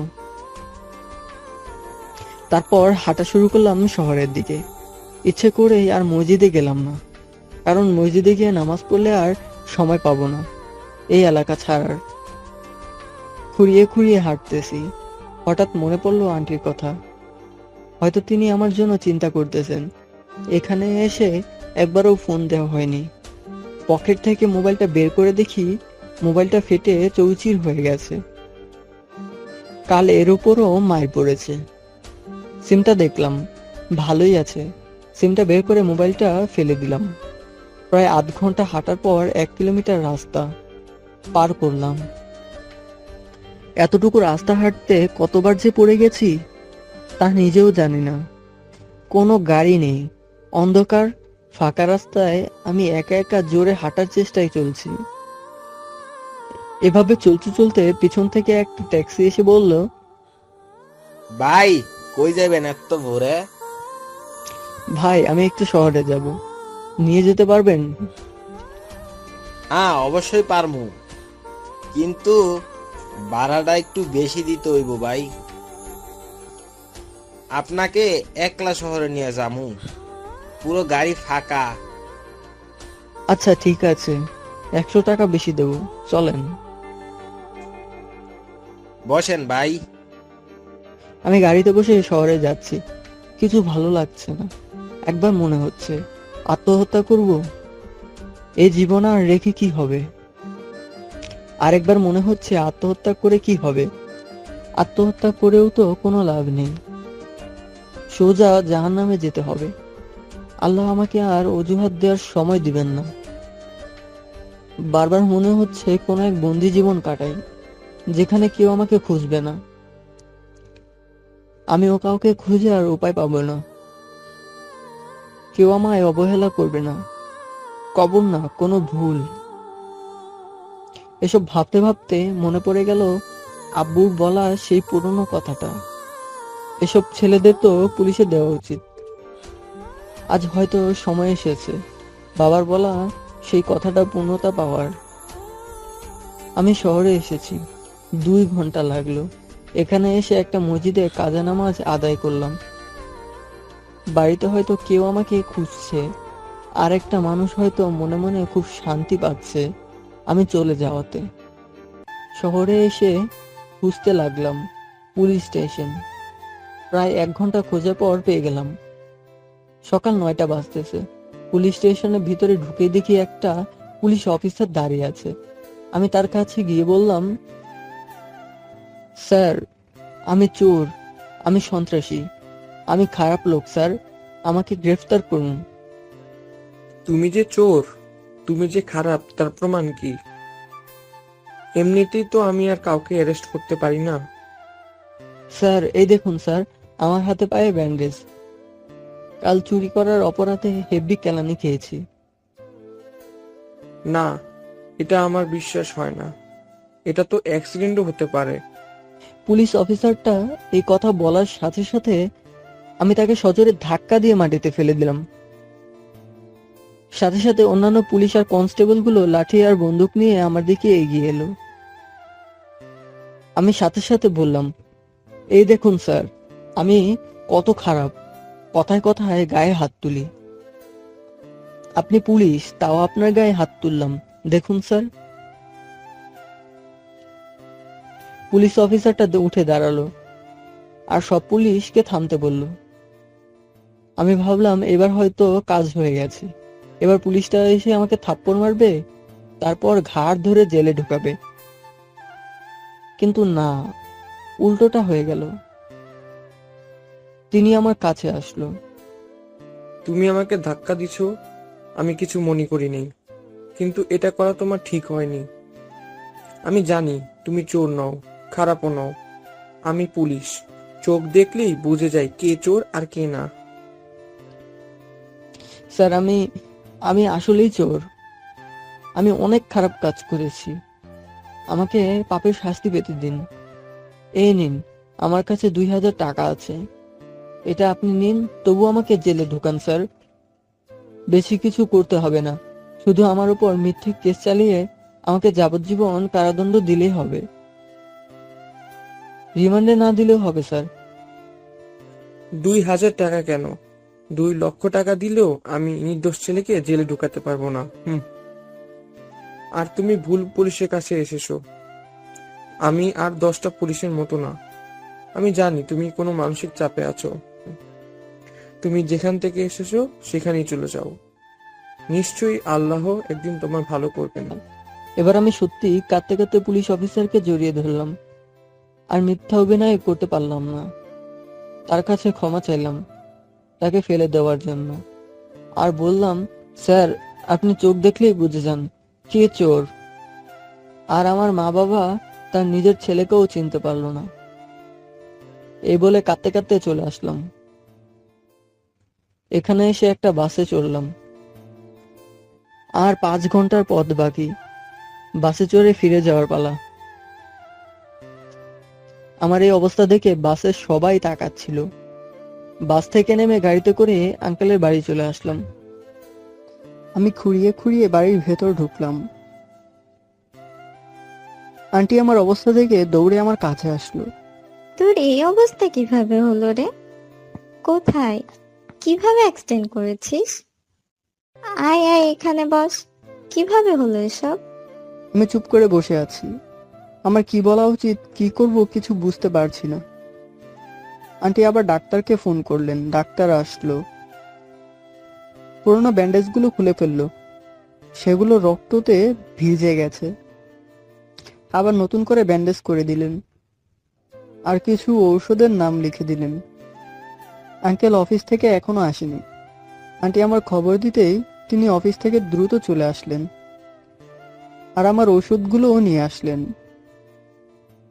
তারপর হাঁটা শুরু করলাম শহরের দিকে। ইচ্ছে করেই আর মসজিদে গেলাম না, কারণ মসজিদে গিয়ে নামাজ পড়লে আর সময় পাবো না এই এলাকা ছাড়ার। খুঁড়িয়ে খুঁড়িয়ে হাঁটতেছি। হঠাৎ মনে পড়লো আন্টির কথা। হয়তো তিনি আমার জন্য চিন্তা করতেছেন। এখানে এসে একবারও ফোন দেওয়া হয়নি। পকেট থেকে মোবাইলটা বের করে দেখি মোবাইলটা ফেটে চৌচির হয়ে গেছে। কাল এর উপরও মার পড়েছে। সিমটা দেখলাম, ভালোই আছে। সিমটা বের করে মোবাইলটা ফেলে দিলাম। প্রায় আধ ঘন্টা হাঁটার পর 1 কিলোমিটার রাস্তা পার করলাম। এতটুকু রাস্তা হাঁটতে কতবার যে পড়ে গেছি তা নিজেও জানি না। কোনো গাড়ি নেই, অন্ধকার ফাঁকা রাস্তায় আমি একা একা জোরে হাঁটার চেষ্টায় চলছি। এভাবে চলতে চলতে পিছন থেকে একটা ট্যাক্সি এসে বলল, ভাই কই যাবেন এত ভোরে? ভাই আমি একটু শহরে যাব, নিয়ে যেতে পারবেন? হ্যাঁ অবশ্যই পারমু, কিন্তু ভাড়াটা একটু বেশি দিতে হইব ভাই। আপনাকে একলা শহরে নিয়ে যামু, পুরো গাড়ি ফাঁকা। আচ্ছা ঠিক আছে, 100 টাকা বেশি দেবো, চলেন। বসেন ভাই। আমি গাড়িতে বসে শহরে যাচ্ছি। কিছু ভালো লাগছে না। একবার মনে হচ্ছে আত্মহত্যা করব, এই জীবন আর রেখে কি হবে। আরেকবার মনে হচ্ছে আত্মহত্যা করে কি হবে। আত্মহত্যা করেও তো কোনো লাভ নেই, সোজা জাহান্নামে যেতে হবে। আল্লাহ আমাকে আর অজুহাত দেওয়ার সময় দিবেন না। বারবার মনে হচ্ছে কোনো এক বন্দি জীবন কাটাই, যেখানে কেউ আমাকে খুঁজবে না, আমিও কাউকে খুঁজে আর উপায় পাবো না। কেউ আমায় অবহেলা করবে না, কবর না কোনো ভুল। এসব ভাবতে ভাবতে মনে পড়ে গেল আব্বুর বলা সেই পুরনো কথাটা, এসব ছেলেদের তো পুলিশে দেওয়া উচিত। আজ হয়তো সময় এসেছে বাবার বলা সেই কথাটা পূর্ণতা পাওয়ার। আমি শহরে এসেছি, 2 ঘন্টা লাগলো। এখানে এসে একটা মসজিদে কাজা নামাজ আদায় করলাম। বাড়িতে হয়তো কেউ আমাকে খুঁজছে, আর একটা মানুষ হয়তো মনে মনে খুব শান্তি পাচ্ছে আমি চলে যাওয়াতে। শহরে এসে খুঁজতে লাগলাম পুলিশ স্টেশন। প্রায় 1 ঘন্টা খোঁজার পর পেয়ে গেলাম। সকাল 9টা বাজতেছে। পুলিশ স্টেশনের ভিতরে ঢুকে দেখি একটা পুলিশ অফিসার দাঁড়িয়ে আছে। আমি তার কাছে গিয়ে বললাম, স্যার আমি চোর, আমি সন্ত্রাসী, আমি খারাপ লোক স্যার, আমাকে গ্রেফতার করুন। তুমি যে চোর, তুমি যে খারাপ তার প্রমাণ কি? এমনিতেই তো আমি আর কাউকে অ্যারেস্ট করতে পারি না। স্যার এই দেখুন স্যার, আমার হাতে পায়ে ব্যান্ডেজ। কাল চুরি করার অপরাধে হেভি কেলানি খেয়েছি। না, এটা আমার বিশ্বাস হয় না। এটা তো অ্যাক্সিডেন্টও হতে পারে। পুলিশ অফিসারটা এই কথা বলার সাথে সাথে আমি তাকে সজোরে ধাক্কা দিয়ে মাটিতে ফেলে দিলাম। সাথে সাথে অন্যান্য পুলিশ আর কনস্টেবল গুলো লাঠি আর বন্দুক নিয়ে আমার দিকে এগিয়ে এলো। আমি সাথে সাথে বললাম, এই দেখুন স্যার, আমি কত খারাপ, কথায় কথায় গায়ে হাত তুলি। আপনি পুলিশ, তাও আপনার গায়ে হাত তুললাম, দেখুন স্যার। পুলিশ অফিসারটা উঠে দাঁড়ালো আর সব পুলিশকে থামতে বলল। আমি ভাবলাম এবার হয়তো কাজ হয়ে গেছে, এবার পুলিশটা এসে আমাকে থাপ্পড় মারবে, তারপর ঘাড় ধরে জেলে ঢুকাবে। কিন্তু না, উল্টোটা হয়ে গেল। তিনি আমার কাছে আসলো। তুমি আমাকে ধাক্কা দিছো, আমি কিছু মনে করি নাই, কিন্তু এটা করা তোমার ঠিক হয়নি। আমি জানি তুমি চোর নও, খারাপও নও। আমি পুলিশ, চোখ দেখলেই বুঝে যাই কে চোর আর কে না। স্যার আমি আসলেই চোর। আমি অনেক খারাপ কাজ করেছি, আমাকে পাপের শাস্তি পেতে দিন। এই নিন, আমার কাছে 2000 টাকা আছে, এটা আপনি নিন, তবু আমাকে জেলে ঢুকান স্যার। বেশি কিছু করতে হবে না, শুধু আমার উপর মিথ্যে কেস চালিয়ে আমাকে যাবজ্জীবন কারাদণ্ড দিলেই হবে, রিমান্ডে না দিলেও হবে স্যার। 2000 টাকা কেন, 2 লক্ষ টাকা দিলেও আমি নির্দোষ ছেলেকে জেলে ঢুকাতে পারবো না। আর তুমি ভুল পুলিশের কাছে এসেছো। আমি আর 10টা পুলিশের মতো না। আমি জানি তুমি কোনো মানসিক চাপে আছো। তুমি যেখান থেকে এসেছো সেখানেই চলে যাও। নিশ্চয়ই আল্লাহ একদিন তোমার ভালো করবেন। এবার আমি সত্যি কাঁদতে কাঁদতে পুলিশ অফিসারকে জড়িয়ে ধরলাম, আর মিথ্যা অভিনয় করতে পারলাম না। তার কাছে ক্ষমা চাইলাম তাকে ফেলে দেওয়ার জন্য, আর বললাম, স্যার, আপনি চোখ দেখলেই বুঝে যান কে চোর। আর আমার মা বাবা তার নিজের ছেলেকেও চিনতে পারলো না। এই বলে কাঁদতে কাঁদতে চলে আসলাম। এখানে এসে একটা বাসে চড়লাম। আর 5 ঘন্টার পথ বাকি, বাসে চড়ে ফিরে যাওয়ার পালা। আমার এই অবস্থা দেখে বাসের সবাই তাকাচ্ছিল। বাস থেকে নেমে গাড়িতে করে আঙ্কেলের বাড়ি চলে আসলাম। আমি খুঁড়িয়ে খুঁড়িয়ে বাড়ির ভেতর ঢুকলাম। আন্টি আমার অবস্থা দেখে দৌড়ে আমার কাছে আসলো। তোর এই অবস্থা কিভাবে হলো রে? কোথায়, কিভাবে অ্যাক্সিডেন্ট করেছিস? আয় আয় এখানে বস। কিভাবে হলো এসব? আমি চুপ করে বসে আছি। আমার কি বলা উচিত, কি করব কিছু বুঝতে পারছি না। আন্টি আবার ডাক্তারকে ফোন করলেন, ডাক্তার আসলো। পুরোনো ব্যান্ডেজগুলো খুলে ফেললো, সেগুলো রক্ততে ভিজে গেছে। আবার নতুন করে ব্যান্ডেজ করে দিলেন, আর কিছু ঔষধের নাম লিখে দিলেন। আঙ্কেল অফিস থেকে এখনো আসেনি। আন্টি আমার খবর দিতেই তিনি অফিস থেকে দ্রুত চলে আসলেন, আর আমার ওষুধগুলোও নিয়ে আসলেন।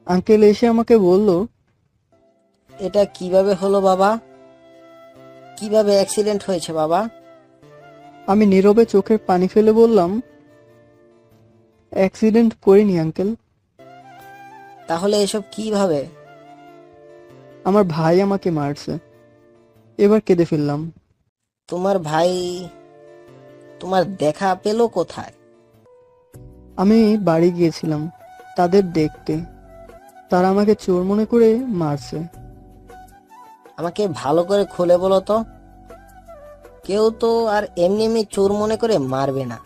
আঙ্কেল এসে আমাকে বলল, এটা কিভাবে হলো বাবা? কিভাবে অ্যাক্সিডেন্ট হয়েছে বাবা? আমি নীরবে চোখের পানি ফেলে বললাম, অ্যাক্সিডেন্ট করিনি আঙ্কেল, তাহলে এসব কিভাবে? আমার ভাই আমাকে মারছে। এবার কেঁদে ফেললাম। তোমার ভাই তোমার দেখা পেলো কোথায়? আমি বাড়ি গিয়েছিলাম তাদের দেখতে, তারা আমাকে চোর মনে করে মারছে। আমাকে ভালো করে খুলে বলো তো। কেউ তো আর এমনি এমনি চোর মনে করে মারবে না।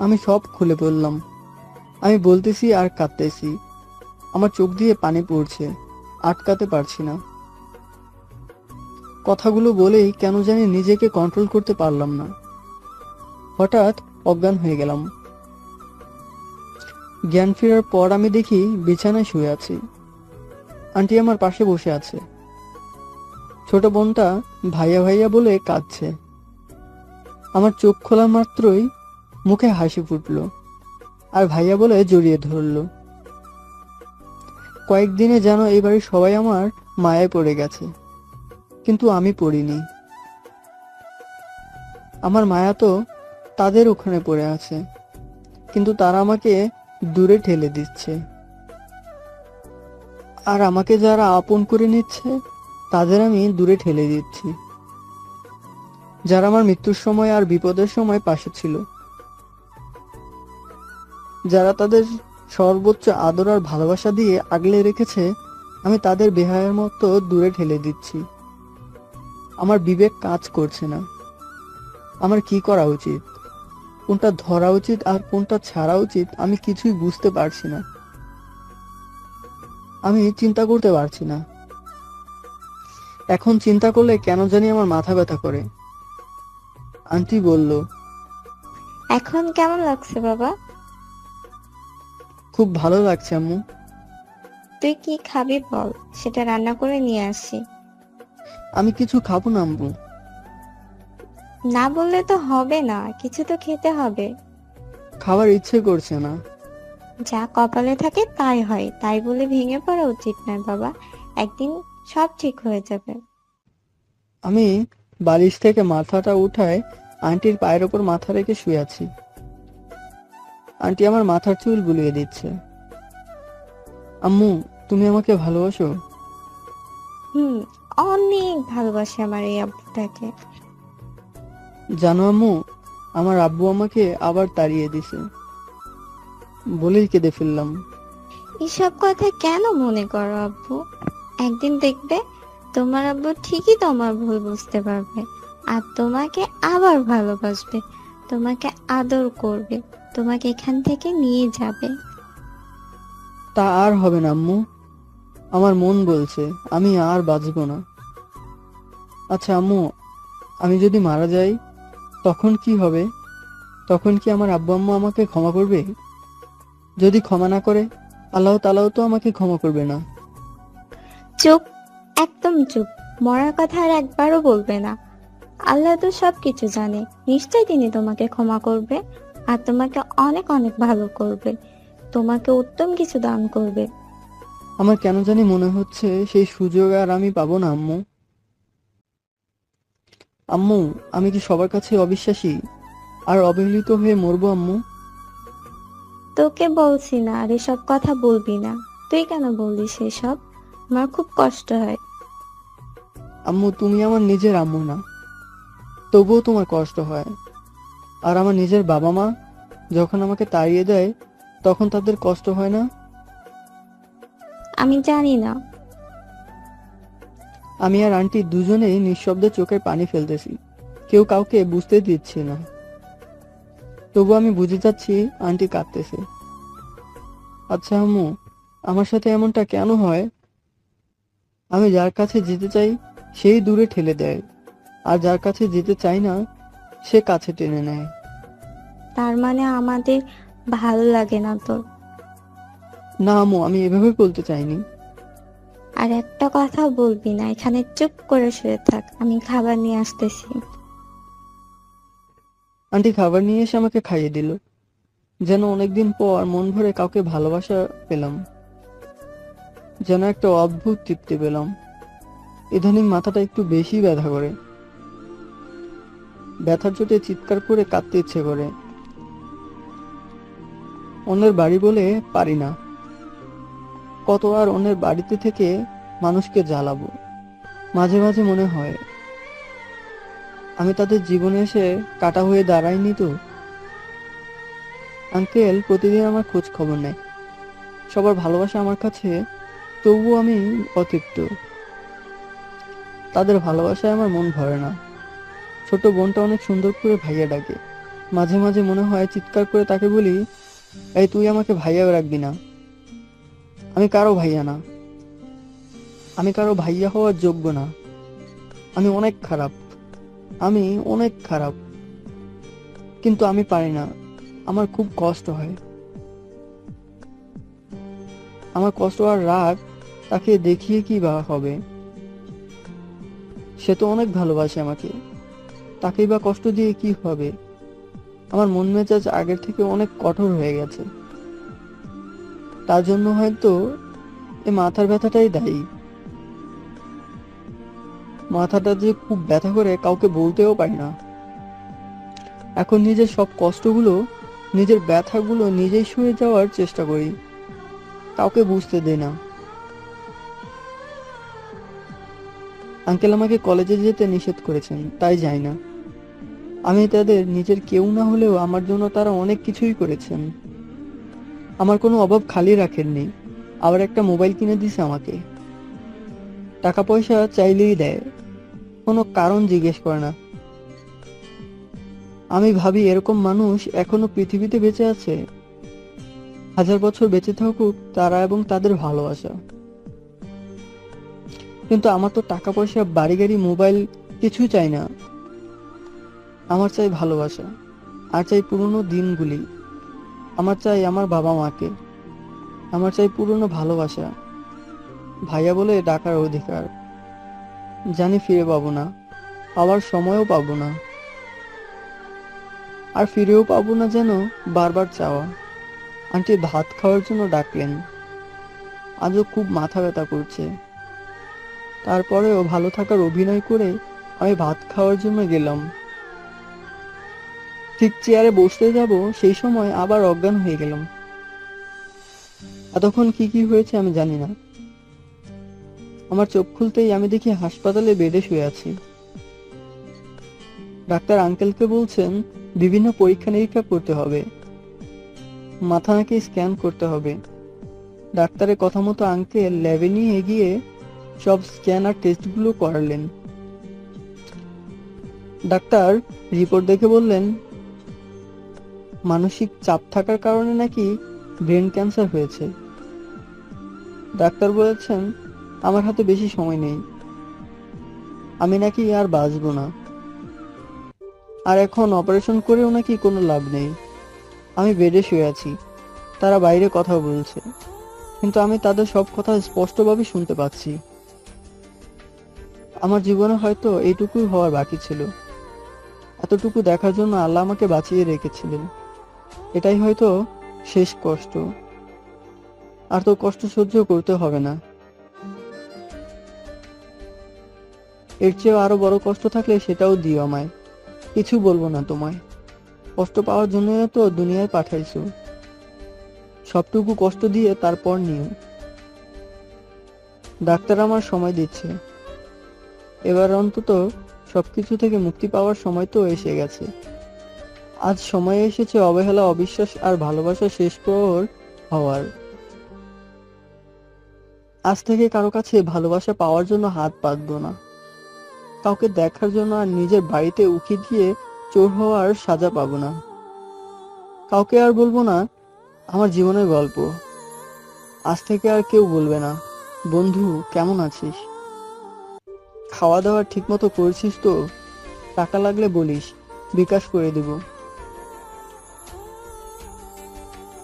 আমি সব খুলে বললাম। আমি বলতেছি আর কাঁদতেছি। আমার চোখ দিয়ে পানি পড়ছে, আটকাতে পারছি না। কথাগুলো বলেই কেন জানি নিজেকে কন্ট্রোল করতে পারলাম না। হঠাৎ অজ্ঞান হয়ে গেলাম। জ্ঞান ফেরার পর আমি দেখি বিছানায় শুয়ে আছি। আন্টি আমার পাশে বসে আছে। ছোট বোনটা ভাইয়া ভাইয়া বলে কাঁদছে। আমার চোখ খোলা মাত্রই মুখে হাসি ফুটলো, আর ভাইয়া বলে জড়িয়ে ধরলো। কয়েকদিনে যেন এই বাড়ির সবাই আমার মায়ায় পড়ে গেছে, কিন্তু আমি পড়িনি। আমার মায়া তো তাদের ওখানে পড়ে আছে, কিন্তু তারা আমাকে দূরে ঠেলে দিচ্ছে। আর আমাকে যারা আপন করে নিচ্ছে তাদের আমি দূরে ঠেলে দিচ্ছি। যারা আমার মৃত্যুর সময় আর বিপদের সময় পাশে ছিল, যারা তাদের সর্বোচ্চ আদর আর ভালোবাসা দিয়ে আগলে রেখেছে, আমি তাদের বেহায়ার মতো দূরে ঠেলে দিচ্ছি। আমার বিবেক কাজ করছে না। আমার কি করা উচিত, কোনটা ধরা উচিত আর কোনটা ছাড়া উচিত, আমি কিছুই বুঝতে পারছি না। আমি চিন্তা করতে পারছি না। এখন চিন্তা করলে কেন জানি আমার মাথা ব্যথা করে। আন্টি বলল, এখন কেমন লাগছে বাবা? খুব ভালো লাগছে আম্মু। তুই কি খাবি বল, সেটা রান্না করে নিয়ে আসি। আমি কিছু খাবো না আম্মু। না বললে তো হবে না, কিছু তো খেতে হবে। খাবার ইচ্ছে করছে না। যা কপালে থাকে তাই হয়, তাই বলে ভেঙে পড়া উচিত নয় বাবা। একদিন সব ঠিক হয়ে যাবে। আমি বালিশ থেকে মাথাটা উঠায় আন্টির পায়ের ওপর মাথা রেখে শুয়ে আছি। আন্টি আমার মাথার চুল বুলিয়ে দিচ্ছে। আম্মু, তুমি আমাকে ভালোবাসো? হুম, অনেক ভালোবাসি আমার এই আব্বুটাকে। জানো আম্মু, আমার আব্বু আমাকে আবার তাড়িয়ে দিছে। বলেই কেঁদে ফেললাম। এসব কথা কেন মনে করো আব্বু? একদিন দেখবে তোমার আব্বু ঠিকই তোমার ভুল বুঝতে পারবে আর তোমাকে আবার ভালোবাসবে, তোমাকে আদর করবে, তোমাকে এখান থেকে নিয়ে যাবে। তা আর হবে না আম্মু, আমার মন বলছে আমি আর বাঁচবো না। আচ্ছা আম্মু, আমি যদি মারা যাই তখন কি হবে? তখন কি আমার আব্বু আম্মু আমাকে ক্ষমা করবে? যদি ক্ষমা না করে, আল্লাহ তাআলাও তো আমাকে ক্ষমা করবে না। চুপ, একদম চুপ। মরার কথা আর একবারও বলবে না। আল্লাহ তো সবকিছু জানে, নিশ্চয়ই তিনি তোমাকে ক্ষমা করবে আর তোমাকে অনেক অনেক ভালো করবে, তোমাকে উত্তম কিছু দান করবে। আমার কেন জানি মনে হচ্ছে সেই সুযোগ আর আমি পাবো না আম্মু। আম্মু, আমি কি সবার কাছে অবিশ্বাসী আর অবহেলিত হয়ে মরবো আম্মু? তোকে বলছি না আর এসব কথা বলবি না। তুই কেন বললি সেসব? আমার খুব কষ্ট হয়। আম্মু, তুমি আমার নিজের আম্মু না, তবুও তোমার কষ্ট হয়। আর আমার নিজের বাবা মা যখন আমাকে তাড়িয়ে দেয় তখন তাদের কষ্ট হয় না? আমি জানি না। আমি আর আন্টি দুজনেই নিঃশব্দে চোখের পানি ফেলতেছি, কেউ কাউকে বুঝতে দিচ্ছি না। তবু আমি বুঝে যাচ্ছি আন্টি কাঁদতেছে। আচ্ছা আম্মু, আমার সাথে এমনটা কেন হয়? আমি যার কাছে যেতে চাই সেই দূরে ঠেলে দেয়, আর যার কাছে যেতে চাই না সে কাছে টেনে নেয়। তার মানে আমাদের ভালো লাগে না তোর? না আম্মু, আমি এভাবে বলতে চাইনি। আর একটা কথা বলবি না, এখানে চুপ করে শুয়ে থাক, আমি খাবার নিয়ে আসতেছি। আন্টি খাবার নিয়ে এসে আমাকে খাইয়ে দিল, যেন অনেকদিন পর মন ভরে কাউকে ভালোবাসা পেলাম, যেন একটা অদ্ভুত তৃপ্তি পেলাম। ইদানিং মাথাটা একটু বেশি ব্যথা করে, ব্যথার চোটে চিৎকার করে কাঁদতে ইচ্ছে করে। অন্যের বাড়ি বলে পারি না, কত আর অন্যের বাড়িতে থেকে মানুষকে জ্বালাবো। মাঝে মাঝে মনে হয় আমি তাদের জীবনে এসে কাটা হয়ে দাঁড়াইনি তো। আঙ্কেল প্রতিদিন আমার খোঁজ খবর নেয়, সবার ভালোবাসা আমার কাছে, তবুও আমি অতৃপ্ত। তাদের ভালোবাসায় আমার মন ভরে না। ছোট বোনটা অনেক সুন্দর করে ভাইয়া ডাকে, মাঝে মাঝে মনে হয় চিৎকার করে তাকে বলি, এই তুই আমাকে ভাইয়াও রাখবি না। আমি কারো ভাইয়া না, আমি কারো ভাইয়া হওয়ার যোগ্য না। আমি অনেক খারাপ, আমি অনেক খারাপ, কিন্তু আমি পারি না। আমার খুব কষ্ট হয়। আমার কষ্ট আর রাগ তাকে দেখিয়ে কি বা হবে? সে তো অনেক ভালোবাসে আমাকে, তাকেই বা কষ্ট দিয়ে কি হবে? আমার মন মেজাজ আগের থেকে অনেক কঠোর হয়ে গেছে। তার জন্য হয়তো এই মাথার ব্যথাটাই দায়ী। মাথাটা যে খুব ব্যথা করে কাউকে বলতেও পারি না। এখন নিজের সব কষ্টগুলো, নিজের ব্যথাগুলো নিজেই সয়ে যাওয়ার চেষ্টা করি, কাউকে বুঝতে দেই না। আঙ্কেল আমাকে কলেজে যেতে নিষেধ করেছেন, তাই যাই না। আমি তাদের নিজের কেউ না হলেও আমার জন্য তারা অনেক কিছুই করেছেন। আমার কোনো অভাব খালি রাখেননি, আবার একটা মোবাইল কিনে দিছে আমাকে। টাকা পয়সা চাইলেই দেয়, কোনো কারণ জিজ্ঞেস করে না। আমি ভাবি এরকম মানুষ এখনো পৃথিবীতে বেঁচে আছে। 1000 বছর বেঁচে থাকুক তারা এবং তাদের ভালোবাসা। কিন্তু আমার তো টাকা পয়সা, বাড়ি গাড়ি, মোবাইল কিছু চাই না। আমার চাই ভালোবাসা, আর চাই পুরনো দিনগুলি। আমার চাই আমার বাবা মাকে, আমার চাই পুরনো ভালোবাসা, ভাইয়া বলে ডাকার অধিকার। জানি ফিরে পাবো না, পাওয়ার সময়ও পাবো না, আর ফিরেও পাবো না যেন বারবার চাওয়া। আন্টি ভাত খাওয়ার জন্য ডাকলেন, আজও খুব মাথা ব্যথা করছে। তারপরেও ভালো থাকার অভিনয় করে আমি ভাত খাওয়ার জন্য গেলাম। ঠিক চেয়ারে বসতে যাব সেই সময় আবার অজ্ঞান হয়ে গেলাম। এতক্ষণ কি কি হয়েছে আমি জানি না। আমার চোখ খুলতেই আমি দেখি হাসপাতালে বেডে শুয়ে আছি। ডাক্তার আঙ্কেলকে বলছেন বিভিন্ন পরীক্ষা নিরীক্ষা করতে হবে, মাথা নাকি স্ক্যান করতে হবে। ডাক্তারের কথা মতো আঙ্কেল ল্যাবে নিয়ে গিয়ে সব স্ক্যান আর টেস্টগুলো করালেন। ডাক্তার রিপোর্ট দেখে বললেন মানসিক চাপ থাকার কারণে নাকি ব্রেন ক্যান্সার হয়েছে। ডাক্তার বলেছেন আমার হাতে বেশি সময় নেই, আমি নাকি আর বাঁচবো না, আর এখন অপারেশন করেও নাকি কোনো লাভ নেই। আমি বেডে শুয়ে আছি, তারা বাইরে কথা বলছে, কিন্তু আমি তাদের সব কথা স্পষ্টভাবে শুনতে পাচ্ছি। আমার জীবনে হয়তো এইটুকুই হওয়ার বাকি ছিল। এতটুকু দেখার জন্য আল্লাহ আমাকে বাঁচিয়ে রেখেছিলেন। এটাই হয়তো শেষ কষ্ট, আর তো কষ্ট সহ্য করতে হবে না। এর চেয়েও আরো বড় কষ্ট থাকলে সেটাও দিও আমায়, কিছু বলবো না তোমায়। কষ্ট পাওয়ার জন্য তো দুনিয়ায় পাঠাইছো, সবটুকু কষ্ট দিয়ে তারপর নিও। ডাক্তার আমার সময় দিচ্ছে, এবার অন্তত সবকিছু থেকে মুক্তি পাওয়ার সময় তো এসে গেছে। আজ সময় এসেছে অবহেলা, অবিশ্বাস আর ভালোবাসা শেষ প্রহর হওয়ার। আজ থেকে কারো কাছে ভালোবাসা পাওয়ার জন্য হাত পাতবো না, কাউকে দেখার জন্য আর নিজের বাড়িতে উকি দিয়ে চোর হওয়ার সাজা পাবো না। কাউকে আর বলবো না আমার জীবনের গল্প। আজ থেকে আর কেউ বলবে না বন্ধু কেমন আছিস, খাওয়া দাওয়া ঠিক মতো করছিস তো, টাকা লাগলে বলিস, বিকাশ করে দেব।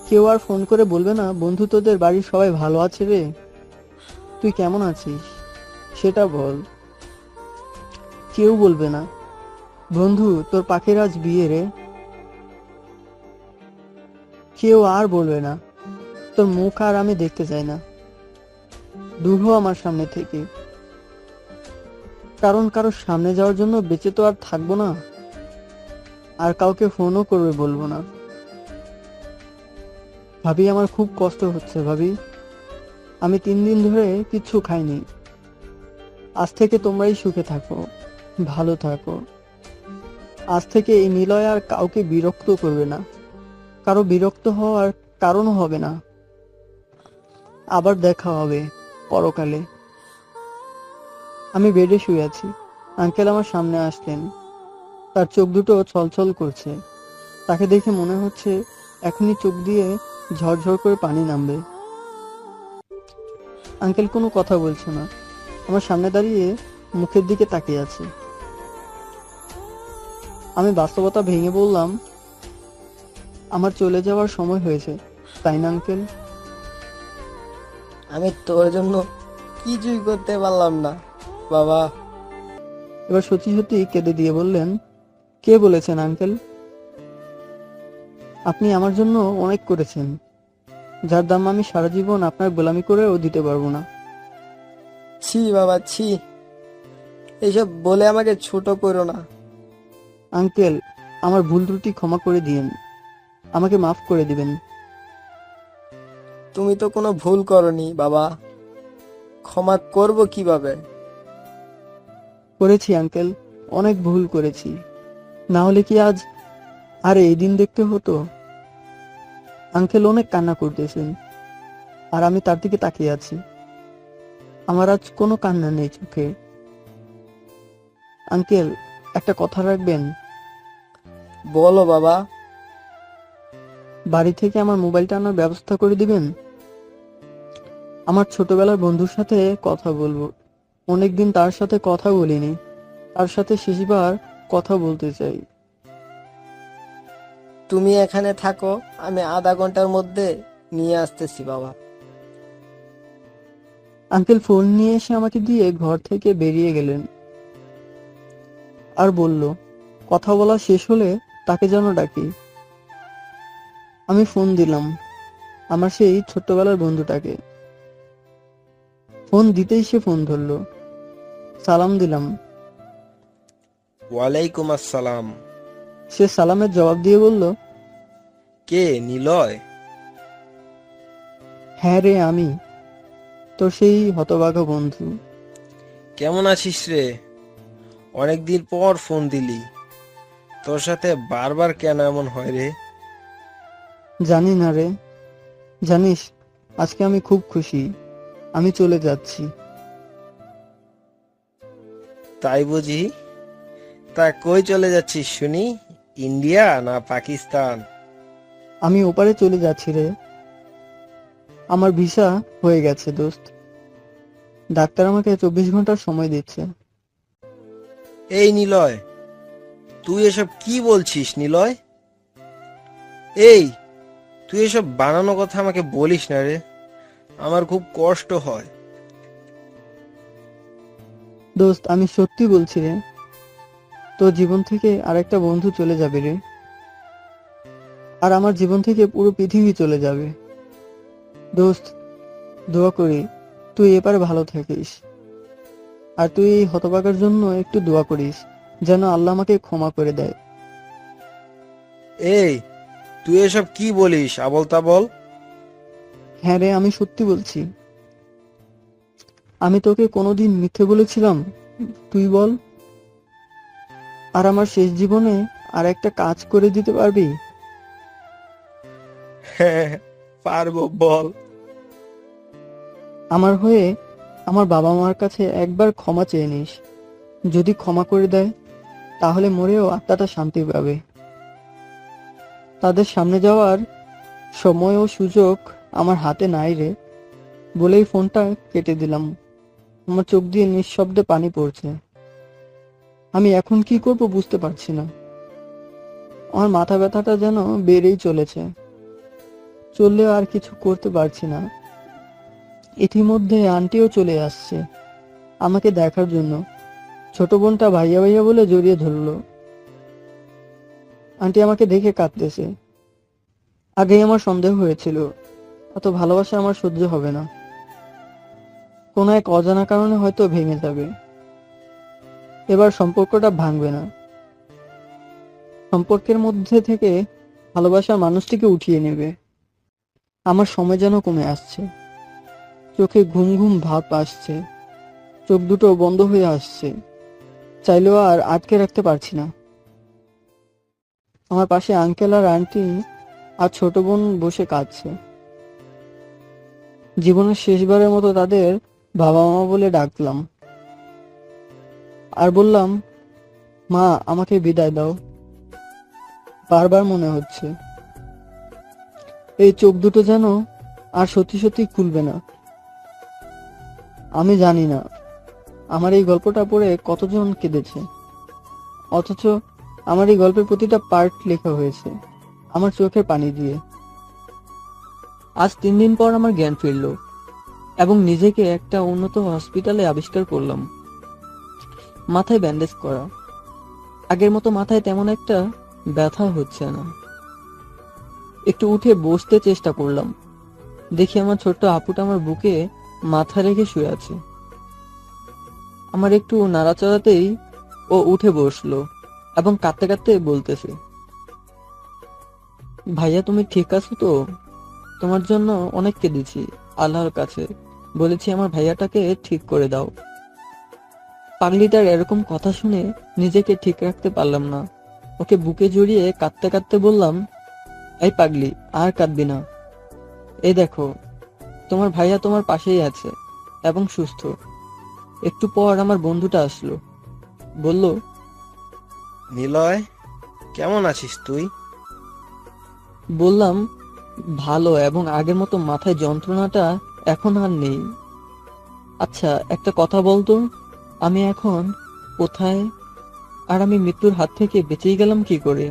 কেউ আর ফোন করে বলবে না বন্ধু তোদের বাড়ির সবাই ভালো আছে রে, তুই কেমন আছিস সেটা বল। কেউ বলবে না বন্ধু তোর পাখির আজ বিয়ে রে। কেউ আর বলবে না তোর মুখ আর আমি দেখতে চাই না, দূর হ আমার সামনে থেকে। কারণ কারোর সামনে যাওয়ার জন্য বেঁচে তো আর থাকবো না, আর কাউকে ফোনও করবে বলবো না। ভাবি আমার খুব কষ্ট হচ্ছে ভাবি, আমি 3 দিন ধরে কিচ্ছু খাইনি। আজ থেকে তোমরাই সুখে থাকো, ভালো থাকো। আজ থেকে এই নিলয় আর কাউকে বিরক্ত করবে না, কারো বিরক্ত হওয়ার কারণও হবে না। আবার দেখা হবে পরকালে। আমি বেডে শুয়ে আছি, আঙ্কেল আমার সামনে আসলেন। তার চোখ দুটো ছলছল করছে, তাকে দেখে মনে হচ্ছে এখনই চোখ দিয়ে ঝরঝর করে পানি নামবে। আঙ্কেল কোনো কথা বলছে না, আমার সামনে দাঁড়িয়ে মুখের দিকে তাকিয়ে আছে। আমি বাস্তবতা ভেঙে বললাম আমার চলে যাওয়ার সময় হয়েছে, তাই না আঙ্কেল? আমি তোর জন্য কিছুই করতে পারলাম না বাবা। এবার সত্যি সত্যি কেঁদে দিয়ে বললেন কে বলেছেন আঙ্কেল? আপনি আমার জন্য অনেক করেছেন, যার দাম আমি সারা জীবন আপনার গোলামি করেও দিতে পারবো না। ছি বাবা ছি, এইসব বলে আমাকে ছোট করো না। আঙ্কেল আমার ভুল ত্রুটি ক্ষমা করে দিয়েন, আমাকে মাফ করে দিবেন। তুমি তো কোনো ভুল করনি বাবা, ক্ষমা করব কিভাবে? করেছি আঙ্কেল, অনেক ভুল করেছি, না হলে কি আজ আর এই দিন দেখতে হতো? আঙ্কেল অনেক কান্না করতেছেন, আর আমি তার দিকে তাকিয়ে আছি। আমার আজ কোনো কান্না নেই চোখে। আঙ্কেল একটা কথা রাখবেন? বলো বাবা। বাড়ি থেকে আমার মোবাইলটা আনার ব্যবস্থা করে দিবেন? আমার ছোটবেলার বন্ধুর সাথে কথা বলবো, অনেকদিন তার সাথে কথা বলিনি, তার সাথে শেষবার কথা বলতে চাই। তুমি এখানে থাকো, আমি আধা ঘন্টার মধ্যে নিয়ে আসতেছি বাবা। আঙ্কেল ফোন নিয়ে এসে আমাকে দিয়ে ঘর থেকে বেরিয়ে গেলেন, আর বলল কথা বলা শেষ হলে তাকে যেন ডাকি। আমি ফোন দিলাম আমার সেই ছোট্টবেলার বন্ধুটাকে। ফোন দিতেই সে ফোন ধরলো, সালাম দিলাম। ওয়ালাইকুম আসসালাম। সে সালামের জবাব দিয়ে বলল কে নিলয়? হ্যাঁ রে, আমি তোর সেই হতভাগা বন্ধু। কেমন আছিস রে? অনেকদিন পর ফোন দিলি। তোর সাথে বারবার কেন এমন হয় রে? জানি না রে, জানিস আজকে আমি খুব খুশি, আমি চলে যাচ্ছি। তাই বুঝি? তা কই চলে যাচ্ছিস শুনি? ইন্ডিয়া না পাকিস্তান? আমি ওপারে চলে যাচ্ছি রে। আমার ভিসা হয়ে গেছে দোস্ত। ডাক্তার আমাকে 24 ঘন্টার সময় দিচ্ছে। এই নিলয়, তুই এসব কি বলছিস নিলয়? এই, তুই এসব বানানো কথা আমাকে বলিস না রে, আমার খুব কষ্ট হয়। দোস্ত আমি সত্যি বলছি রে, তোর জীবন থেকে আরেকটা বন্ধু চলে যাবে রে, আর আমার জীবন থেকে পুরো পৃথিবী চলে যাবে। দোস্ত দোয়া করি তুই এপারে ভালো থাকিস, আর তুই এই হতভাগার জন্য একটু দোয়া করিস যেন আল্লাহ আমাকে ক্ষমা করে দেয়। এই, তুই এসব কি বলিস আবল তাবল? হ্যাঁ রে, আমি সত্যি বলছি। আমি তোকে কোনোদিন মিথ্যে বলেছিলাম তুই বল? আর আমার শেষ জীবনে আর একটা কাজ করে দিতে পারবি? হ্যাঁ, পারবো, বল। আমার হয়ে আমার বাবা মার কাছে একবার ক্ষমা চেয়ে নিস। যদি ক্ষমা করে দেয় তাহলে মরেও আত্মাটা শান্তি পাবে। তাদের সামনে যাওয়ার সময় ও সুযোগ আমার হাতে নাই রে, বলেই ফোনটা কেটে দিলাম। আমার চোখ দিয়ে নিঃশব্দে পানি পড়ছে। আমি এখন কি করব বুঝতে পারছি না। আমার মাথা ব্যথাটা যেন বেড়েই চলেছে, চললেও আর কিছু করতে পারছি না। ইতিমধ্যে আন্টিও চলে আসছে আমাকে দেখার জন্য। ছোট বোনটা ভাইয়া ভাইয়া বলে জড়িয়ে ধরলো। আন্টি আমাকে দেখে কাঁদতেছে। আগেই আমার সন্দেহ হয়েছিল অত ভালোবাসা আমার সহ্য হবে না, কোনো এক অজানা কারণে হয়তো ভেঙে যাবে। এবার সম্পর্কটা ভাঙবে না, সম্পর্কের মধ্যে থেকে ভালোবাসার মানুষটিকে উঠিয়ে নেবে। আমার সময় যেন কমে আসছে, চোখে ঘুম ঘুম ভাব আসছে, চোখ দুটো বন্ধ হয়ে আসছে, চাইলেও আর আটকে রাখতে পারছি না। আমার পাশে আঙ্কেল আর আন্টি আর ছোট বোন বসে কাঁদছে। জীবনের শেষবারের মতো তাদের বাবা মা বলে ডাকলাম আর বললাম, মা আমাকে বিদায় দাও। বারবার মনে হচ্ছে এই চোখ দুটো যেন আর সত্যি সত্যি খুলবে না। আমি জানি না আমার এই গল্পটা পড়ে কতজন কেঁদেছে, অথচ আমার এই গল্পের প্রতিটা পার্ট লেখা হয়েছে আমার চোখের পানি দিয়ে। আজ 3 দিন পর আমার জ্ঞান ফিরল এবং নিজেকে একটা উন্নত হসপিটালে আবিষ্কার করলাম। মাথায় ব্যান্ডেজ করা, আগের মতো মাথায় তেমন একটা ব্যথা হচ্ছে না। একটু উঠে বসতে চেষ্টা করলাম, দেখি আমার ছোট্ট আপুটা আমার বুকে মাথা রেখে শুয়ে আছে। আমার একটু নাড়াচাড়াতেই ও উঠে বসলো এবং কাঁদতে কাঁদতে বলতেছে, ভাইয়া তুমি ঠিক আছো তো? তোমার জন্য অনেক কেঁদেছি আল্লাহর কাছে, বলেছি আমার ভাইয়াটাকে ঠিক করে দাও। পাগলিটার এরকম কথা শুনে নিজেকে ঠিক রাখতে পারলাম না। ওকে বুকে জড়িয়ে কাঁদতে কাঁদতে বললাম, এই পাগলি আর কাঁদবি না, এই দেখো তোমার ভাইয়া তোমার পাশেই আছে এবং সুস্থ। একটু পর আমার বন্ধুটা আসলো, বলল, নিলয়, কেমন আছিস তুই? বললাম ভালো, এবং আগের মতো মাথায় যন্ত্রণাটা এখন আর নেই। আচ্ছা একটা কথা বলতো, আমি এখন কোথায়, আর আমি মৃত্যুর হাত থেকে বেঁচেই গেলাম কি করে?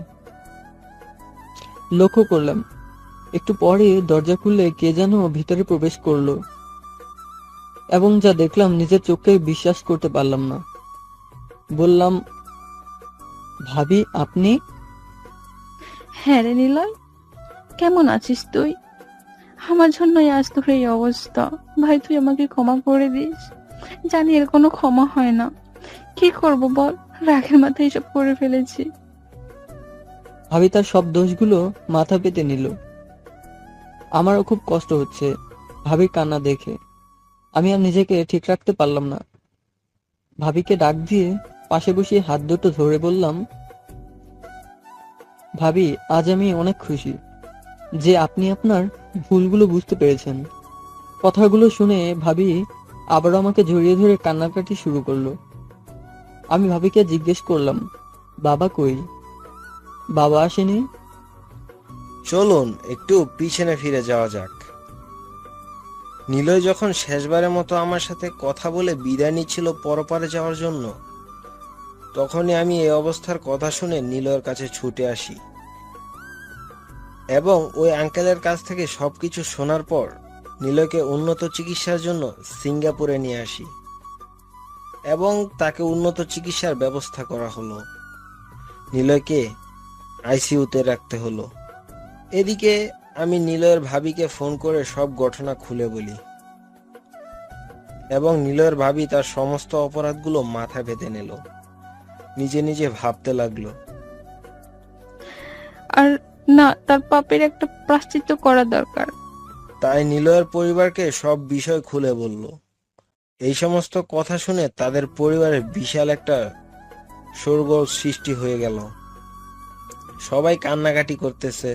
লক্ষ্য করলাম একটু পরে দরজা খুললে কে যেন ভিতরে প্রবেশ করলো, এবং যা দেখলাম নিজের চোখে বিশ্বাস করতে পারলাম না। বললাম, ভাবি আপনি? হ্যাঁ রে নিলয়, কেমন আছিস তুই? আমার জন্যই আজ তোর এই অবস্থা। ভাই তুই আমাকে ক্ষমা করে দিস, জানি এর কোনো ক্ষমা হয় না। কি করব বল, রাগের মাথায় এসব করে ফেলেছি। ভাবি তার সব দোষগুলো মাথা পেতে নিল। আমারও খুব কষ্ট হচ্ছে, ভাবির কান্না দেখে আমি আর নিজেকে ঠিক রাখতে পারলাম না। ভাবিকে ডাক দিয়ে পাশে বসিয়ে হাত দুটো ধরে বললাম, ভাবি, আজ আমি অনেক খুশি যে আপনি আপনার ভুলগুলো বুঝতে পেরেছেন। কথাগুলো শুনে ভাবি আবারও আমাকে জড়িয়ে ধরে কান্নাকাটি শুরু করলো। আমি ভাবিকে জিজ্ঞেস করলাম, বাবা কই? বাবা আসেনি? চলুন একটু পিছনে ফিরে যাওয়া যাক। নিলয় যখন শেষবারের মতো আমার সাথে কথা বলে বিদায় নিচ্ছিল পরপারে যাওয়ার জন্য, তখনই আমি এই অবস্থার কথা শুনে নিলয়ের কাছে ছুটে আসি এবং ওই আঙ্কেলের কাছ থেকে সবকিছু শোনার পর নিলয়কে উন্নত চিকিৎসার জন্য সিঙ্গাপুরে নিয়ে আসি এবং তাকে উন্নত চিকিৎসার ব্যবস্থা করা হলো। নিলয়কে আইসিইউতে রাখতে হলো। এদিকে আমি নিলয়ের ভাবিকে ফোন করে সব ঘটনা খুলে বলি এবং নিলয়ের ভাবি তার সমস্ত অপরাধগুলো মাথায় বেঁধে নিল। নিজে নিজে ভাবতে লাগলো, আর না, তার পাপের একটা প্রায়শ্চিত্ত করা দরকার। তাই নিলয়ের পরিবারকে সব বিষয় খুলে বলল। এই সমস্ত কথা শুনে তাদের পরিবারে বিশাল একটা শোরগোল সৃষ্টি হয়ে গেল। সবাই কান্নাকাটি করতেছে।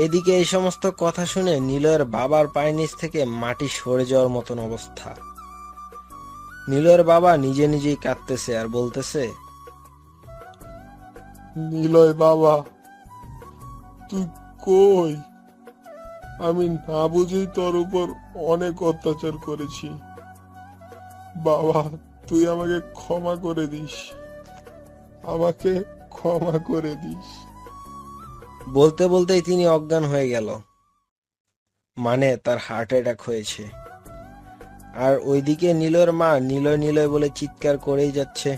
এদিকে এই সমস্ত কথা শুনে নিলয়ের বাবার পায়ের নিচ থেকে মাটি সরে যাওয়ার মতন অবস্থা। নিলয়ের বাবা নিজে নিজেই কাঁদতেছে আর বলতেছে, নিলয় বাবা, তুই কই? আমি না বুঝেই তোর উপর অনেক অত্যাচার করেছি। বাবা, তুই আমাকে ক্ষমা করে দিস, আমাকে ক্ষমা করে দিস। বলতে বলতেই তিনি অজ্ঞান হয়ে গেল। মানে তার হার্ট অ্যাটাক হয়েছে। আর ওইদিকে নিলয়ের মা নিলয় নিলয় বলে চিৎকার করেই যাচ্ছে,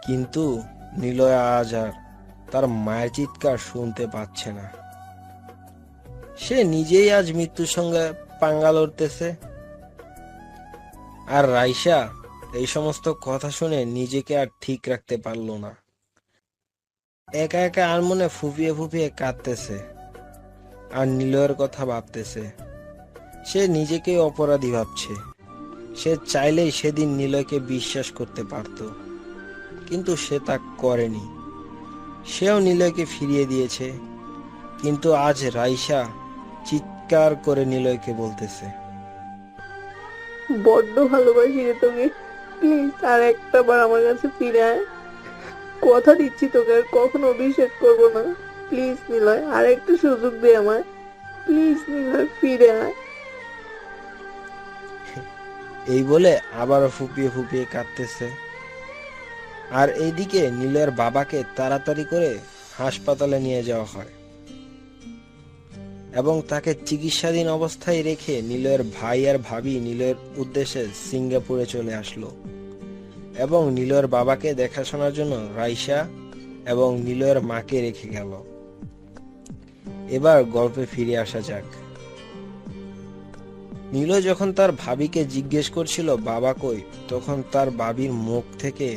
কিন্তু নিলয় আজ আর তার মায়ের চিৎকার শুনতে পাচ্ছে না। সে নিজেই আজ মৃত্যুর সঙ্গে পাঙ্গা লড়তেছে। আর রাইসা এই সমস্ত কথা শুনে নিজেকে আর ঠিক রাখতে পারলো না। একা একা আর মনে ফুপিয়ে ফুপিয়ে কাঁদতেছে আর নিলয়ের কথা ভাবতেছে। সে নিজেকে অপরাধী ভাবছে। সে চাইলেই সেদিন নিলয়কে বিশ্বাস করতে পারত, কিন্তু সে তা করেনি। সেও নিলয়কে ফিরিয়ে দিয়েছে, কিন্তু আজ রাইসা চিৎকার করে নিলয়কে বলতেছে, বড্ড ভালোবাসি রে তোকে, প্লিজ আর একটা বার আমার কাছে ফিরে আয়। কথা দিচ্ছি তোকে আর কখনো অভিষেক করবো না। প্লিজ নিলয়, আর একটা সুযোগ দে আমায়। প্লিজ নিলয়, ফিরে আয়। এই বলে আবারও ফুপিয়ে ফুপিয়ে কাঁদতেছে। আর এইদিকে নিলয়ের বাবাকে তাড়াতাড়ি করে হাসপাতালে নিয়ে যাওয়া হয় এবং তাকে চিকিৎসাধীন অবস্থায় রেখে নিলয়ের ভাই আর ভাবি নিলয়ের উদ্দেশ্যে সিঙ্গাপুরে চলে আসলো এবং নিলয়ের বাবাকে দেখাশোনার জন্য রাইসা এবং নিলয়ের মাকে রেখে গেল। এবার গল্পে ফিরে আসা যাক। নিলয় যখন তার ভাবিকে জিজ্ঞেস করছিল বাবা কই, তখন তার ভাবির মুখ থেকে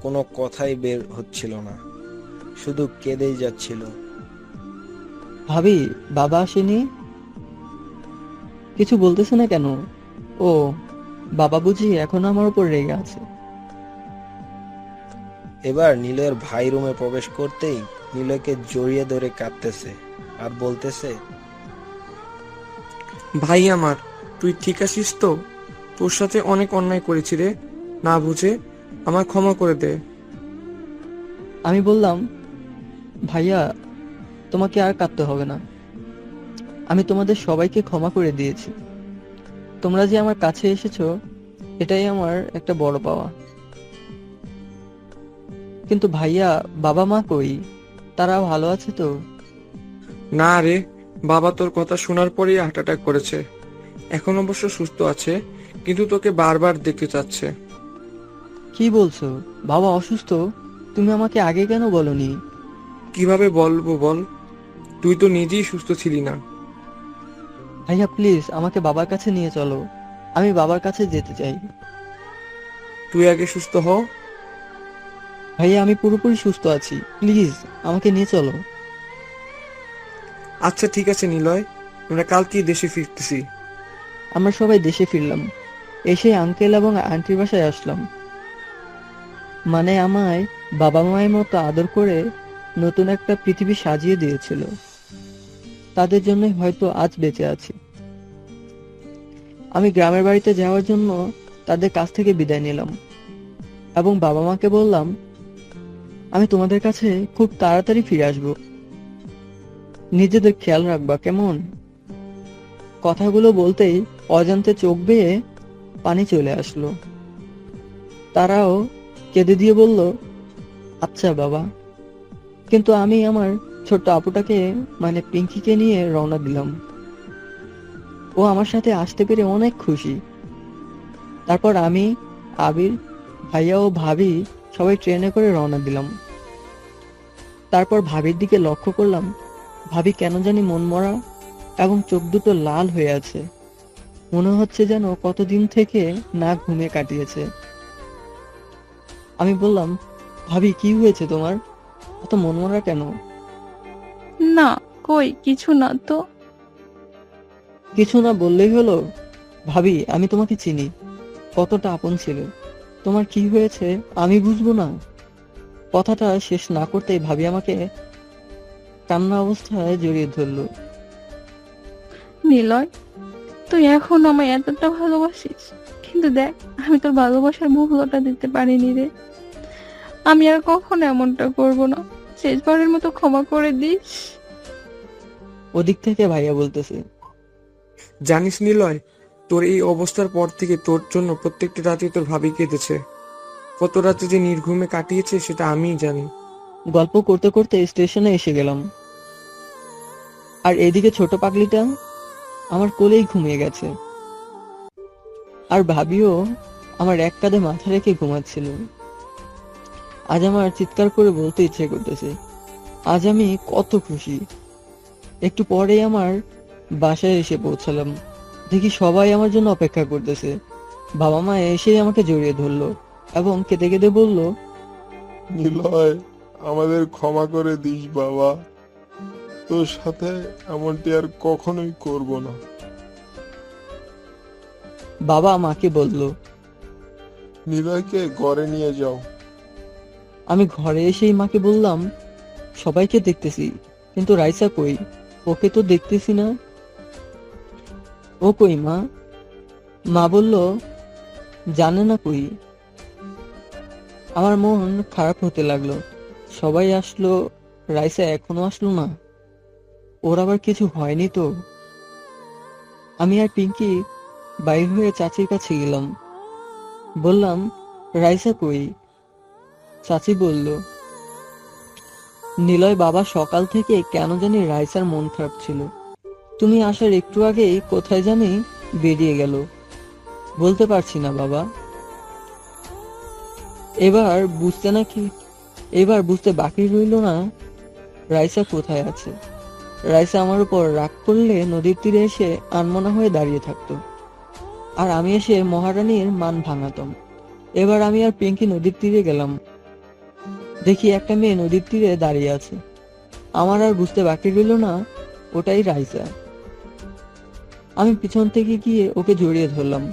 কোনো কথাই বের হচ্ছিল না, শুধু কেঁদেই যাচ্ছিল। ভাবি, বাবা আসেনি? কিছু বলতেছে না কেন? ও, বাবা বুঝি এখনো আমার উপর রেগে আছে। এবার নিলয়ের ভাই রুমে প্রবেশ করতেই নিলয়কে জড়িয়ে ধরে কাঁদতেছে আর বলতেছে, ভাই আমার, তুই ঠিক আছিস তো? তোর সাথে অনেক অন্যায় করেছি রে, না বুঝে আমায় ক্ষমা করে দে। আমি বললাম, ভাইয়া, তোমাকে আর কাঁদতে হবে না। আমি তোমাদের সবাইকে ক্ষমা করে দিয়েছি। তোমরা যে আমার কাছে এসেছো, এটাই আমার একটা বড় পাওয়া। কিন্তু ভাইয়া, বাবা মা কই? তারা ভালো আছে তো? না রে, বাবা তোর কথা শোনার পরেই হার্ট অ্যাটাক করেছে। এখন অবশ্য সুস্থ আছে, কিন্তু তোকে বারবার দেখতে চাচ্ছে। কি বলছো? বাবা অসুস্থ? তুমি আমাকে আগে কেন বলনি? কিভাবে বলবো বল, তুই তো নিজেই সুস্থ ছিলি না। ভাইয়া প্লিজ আমাকে বাবার কাছে নিয়ে চলো। আমি বাবার কাছে যেতে চাই। তুই আগে সুস্থ হ। ভাইয়া, আমি পুরোপুরি সুস্থ আছি, প্লিজ আমাকে নিয়ে চলো। আচ্ছা ঠিক আছে নিলয়, আমরা কালকেই দেশে ফিরতেছি। আমরা সবাই দেশে ফিরলাম। এসে আঙ্কেল এবং আন্টির বাসায় আসলাম। মানে আমায় বাবা মায়ের মতো আদর করে নতুন একটা পৃথিবী সাজিয়ে দিয়েছিল। তাদের জন্যই হয়তো আজ বেঁচে আছি। আমি গ্রামের বাড়িতে যাওয়ার জন্য তাদের কাছ থেকে বিদায় নিলাম এবং বাবা মাকে বললাম, আমি তোমাদের কাছে খুব তাড়াতাড়ি ফিরে আসব। নিজেদের খেয়াল রাখবা, কেমন? কথাগুলো বলতেই অজান্তে চোখ বেয়ে পানি চলে আসলো। তারাও কেঁদে দিয়ে বলল, আচ্ছা বাবা। কিন্তু আমি আমার ছোট্ট আপুটাকে মানে পিঙ্কিকে নিয়ে রওনা দিলাম। ও আমার সাথে আসতে পেরে অনেক খুশি। তারপর আমি, আবির, ভাইয়া ও ভাবি সবাই ট্রেনে করে রওনা দিলাম। তারপর ভাবির দিকে লক্ষ্য করলাম, ভাবি কেন জানি মনমরা এবং চোখ দুটো লাল হয়ে আছে। মনে হচ্ছে যেন কতদিন থেকে না ঘুমিয়ে কাটিয়েছে। আমি বললাম, ভাবি কি হয়েছে তোমার, এত মনমরা কেন? না, কই কিছু না তো। কিছু না বললেই হলো? ভাবি, আমি তোমাকে চিনি, কতটা আপন ছিল। তোমার কি হয়েছে আমি বুঝবো না? কথাটা শেষ না করতেই ভাবি আমাকে কান্না অবস্থায় জড়িয়ে ধরলো। নিলয়, তুই এখন আমায় এতটা ভালোবাসিস, কিন্তু দেখ আমি তোর ভালোবাসার মূল্যটা দিতে পারিনি রে। আমি আর কখনো এমনটা করব না, শেষবারের মতো ক্ষমা করে দিস। ওদিক থেকে ভাইয়া বলতেছে, জানিস নিলয়, তোর এই অবস্থার পর থেকে তোর জন্য প্রত্যেকটা রাতে তোর ভাবি কেঁদেছে। কত রাতে যে নির্ঘুমে কাটিয়েছে সেটা আমিই জানি। গল্প করতে করতে স্টেশনে এসে গেলাম। আর এদিকে ছোট পাগলিটা আমার কোলেই ঘুমিয়ে গেছে। আর ভাবিও আমার এক কাঁধে মাথা রেখে ঘুমাচ্ছিল। আজ আমার চিৎকার করে বলতে ইচ্ছে করতেছে, আজ আমি কত খুশি। একটু পরেই আমার বাসায় এসে পৌঁছালাম। দেখি সবাই আমার জন্য অপেক্ষা করতেছে। বাবা মা এসেই আমাকে জড়িয়ে ধরলো এবং কেঁদে কেঁদে বলল, নিলয়, আমাদের ক্ষমা করে দিস বাবা, তোর সাথে এমনটি আর কখনোই করব না। বাবা মাকে বলল, নিলয়কে ঘরে নিয়ে যাও। আমি ঘরে এসেই মাকে বললাম, সবাইকে দেখতেছি, কিন্তু রাইসা কই? ওকে তো দেখতেছি না। ও কই মা? মা বলল, জানে না কই। আমার মন খারাপ হতে লাগলো। সবাই আসলো, রাইসা এখনো আসলো না। ওর আবার কিছু হয়নি তো? আমি আর পিঙ্কি বাইর হয়ে চাচির কাছে গেলাম। বললাম, রাইসা কই? চাচি বলল, নিলয় বাবা সকাল থেকে কেন জানি রাইসার মন খারাপ ছিল। তুমি আসার একটু আগেই কোথায় জানি বেরিয়ে গেল, বলতে পারছি না বাবা। এবার বুঝতে বাকি রইল না রাইসা কোথায় আছে। রাইসা আমার উপর রাগ করলে নদীর তীরে এসে আনমনা হয়ে দাঁড়িয়ে থাকতো, আর আমি এসে মহারানীর মান ভাঙাতাম। এবার আমি আর পিঙ্কি নদীর তীরে গেলাম। দেখি একটা মেয়ে নদীর তীরে দাঁড়িয়ে আছে। আমার আর বুঝতে বাকি রইল না ওটাই রাইসা। আমি পিছন থেকে গিয়ে ওকে জড়িয়ে ধরলাম।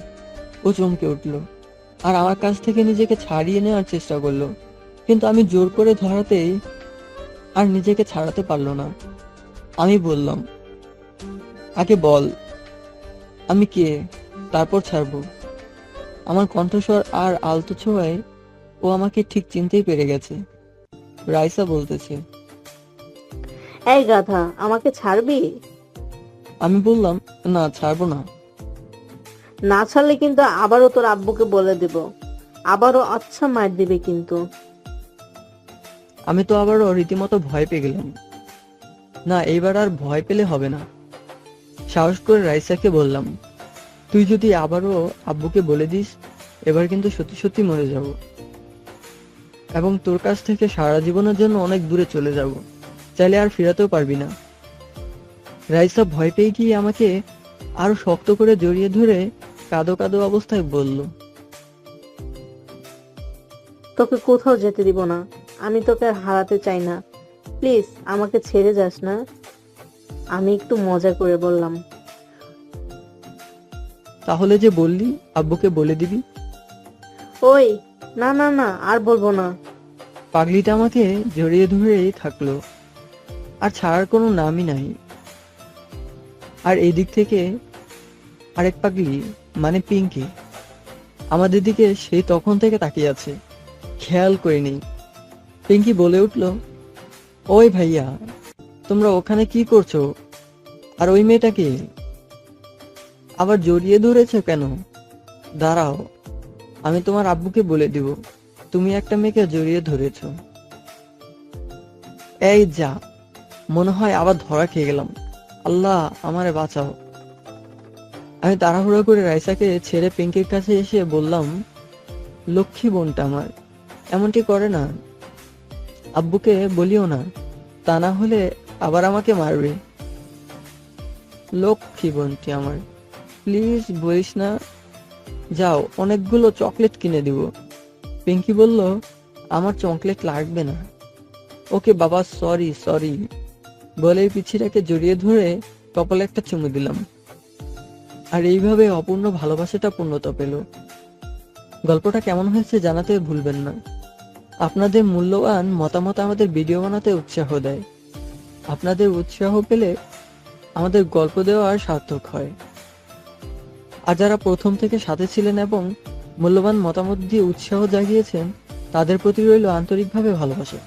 ও চমকে উঠলো আর আমার কাছ থেকে নিজেকে ছাড়িয়ে নেওয়ার চেষ্টা করলো, কিন্তু আমি জোর করে ধরাতেই আর নিজেকে ছাড়াতে পারলো না। আমি বললাম, আগে বল আমি কে, তারপর ছাড়বো। আমার কণ্ঠস্বর আর আলতো ছোঁয়ায় ও আমাকে ঠিক চিনতেই পেরে গেছে। রাইসা বলতেছে, এই গাধা, আমাকে ছাড়বি? আমি বললাম, না ছাড়বো না। না ছাড়লে কিন্তু আবারও তোর আব্বুকে বলে দেব, আবারও আচ্ছা মার দিবে কিন্তু। আমি তো আবারও রীতিমতো ভয় পেয়ে গেলাম। না, এইবার আর ভয় পেলে হবে না। সাহস করে রাইসাকে বললাম, তুই যদি আবারও আব্বুকে বলে দিস, এবার কিন্তু সত্যি সত্যি মরে যাব এবং তোর কাছ থেকে সারা জীবনের জন্য অনেক দূরে চলে যাব, চাইলে আর ফেরাতেও পারবি না। রাইসা ভয় পেয়ে গিয়ে আমাকে আরো শক্ত করে জড়িয়ে ধরে কাঁদো কাঁদো অবস্থায় বলল, তোকে কোথাও যেতে দিব না, আমি তোকে আর হারাতে চাই না, প্লিজ আমাকে ছেড়ে যাস না। আমি একটু মজা করে বললাম। তাহলে যে বললি আব্বুকে বলে দিবি। ওই, না না না, আর বলবো না। পাগলিটা আমাকে জড়িয়ে ধরেই থাকলো, আর ছাড়ার কোনো নামই নাই। আর এদিক থেকে আরেক পাগলি মানে পিঙ্কি আমাদের দিকে সেই তখন থেকে তাকিয়ে আছে, খেয়াল করিনি। পিঙ্কি বলে উঠলো, ওই ভাইয়া, তোমরা ওখানে কি করছো? আর ওই মেয়েটাকে আবার জড়িয়ে ধরেছো কেন? দাঁড়াও, আমি তোমার আব্বুকে বলে দিব তুমি একটা মেয়েকে জড়িয়ে ধরেছো। এই যা, মনে হয় আবার ধরা খেয়ে গেলাম। আল্লাহ আমারে বাঁচাও। আমি তাড়াহুড়ো করে রাইসাকে ছেড়ে পিঙ্কির কাছে এসে বললাম, লক্ষ্মী বোনটা আমার এমনটি করে না, আব্বুকে বলিও না, তা না হলে আবার আমাকে মারবে। লক্ষ্মী বোনটি আমার, প্লিজ বলিস না। যাও, অনেকগুলো চকলেট কিনে দিব। পিঙ্কি বলল, আমার চকলেট লাগবে না। ওকে বাবা, সরি সরি বলে পিছিটাকে জড়িয়ে ধরে কপালে একটা চুমু দিলাম। আর এইভাবে অপূর্ণ ভালোবাসাটা পূর্ণতা পেল। গল্পটা কেমন হয়েছে জানাতে ভুলবেন না। আপনাদের মূল্যবান মতামত আমাদের ভিডিও বানাতে উৎসাহ দেয়। আপনাদের উৎসাহ পেলে আমাদের গল্প দেওয়ার সার্থক হয়। আর যারা প্রথম থেকে সাথে ছিলেন এবং মূল্যবান মতামত দিয়ে উৎসাহ জাগিয়েছেন, তাদের প্রতি রইল আন্তরিকভাবে ভালোবাসা।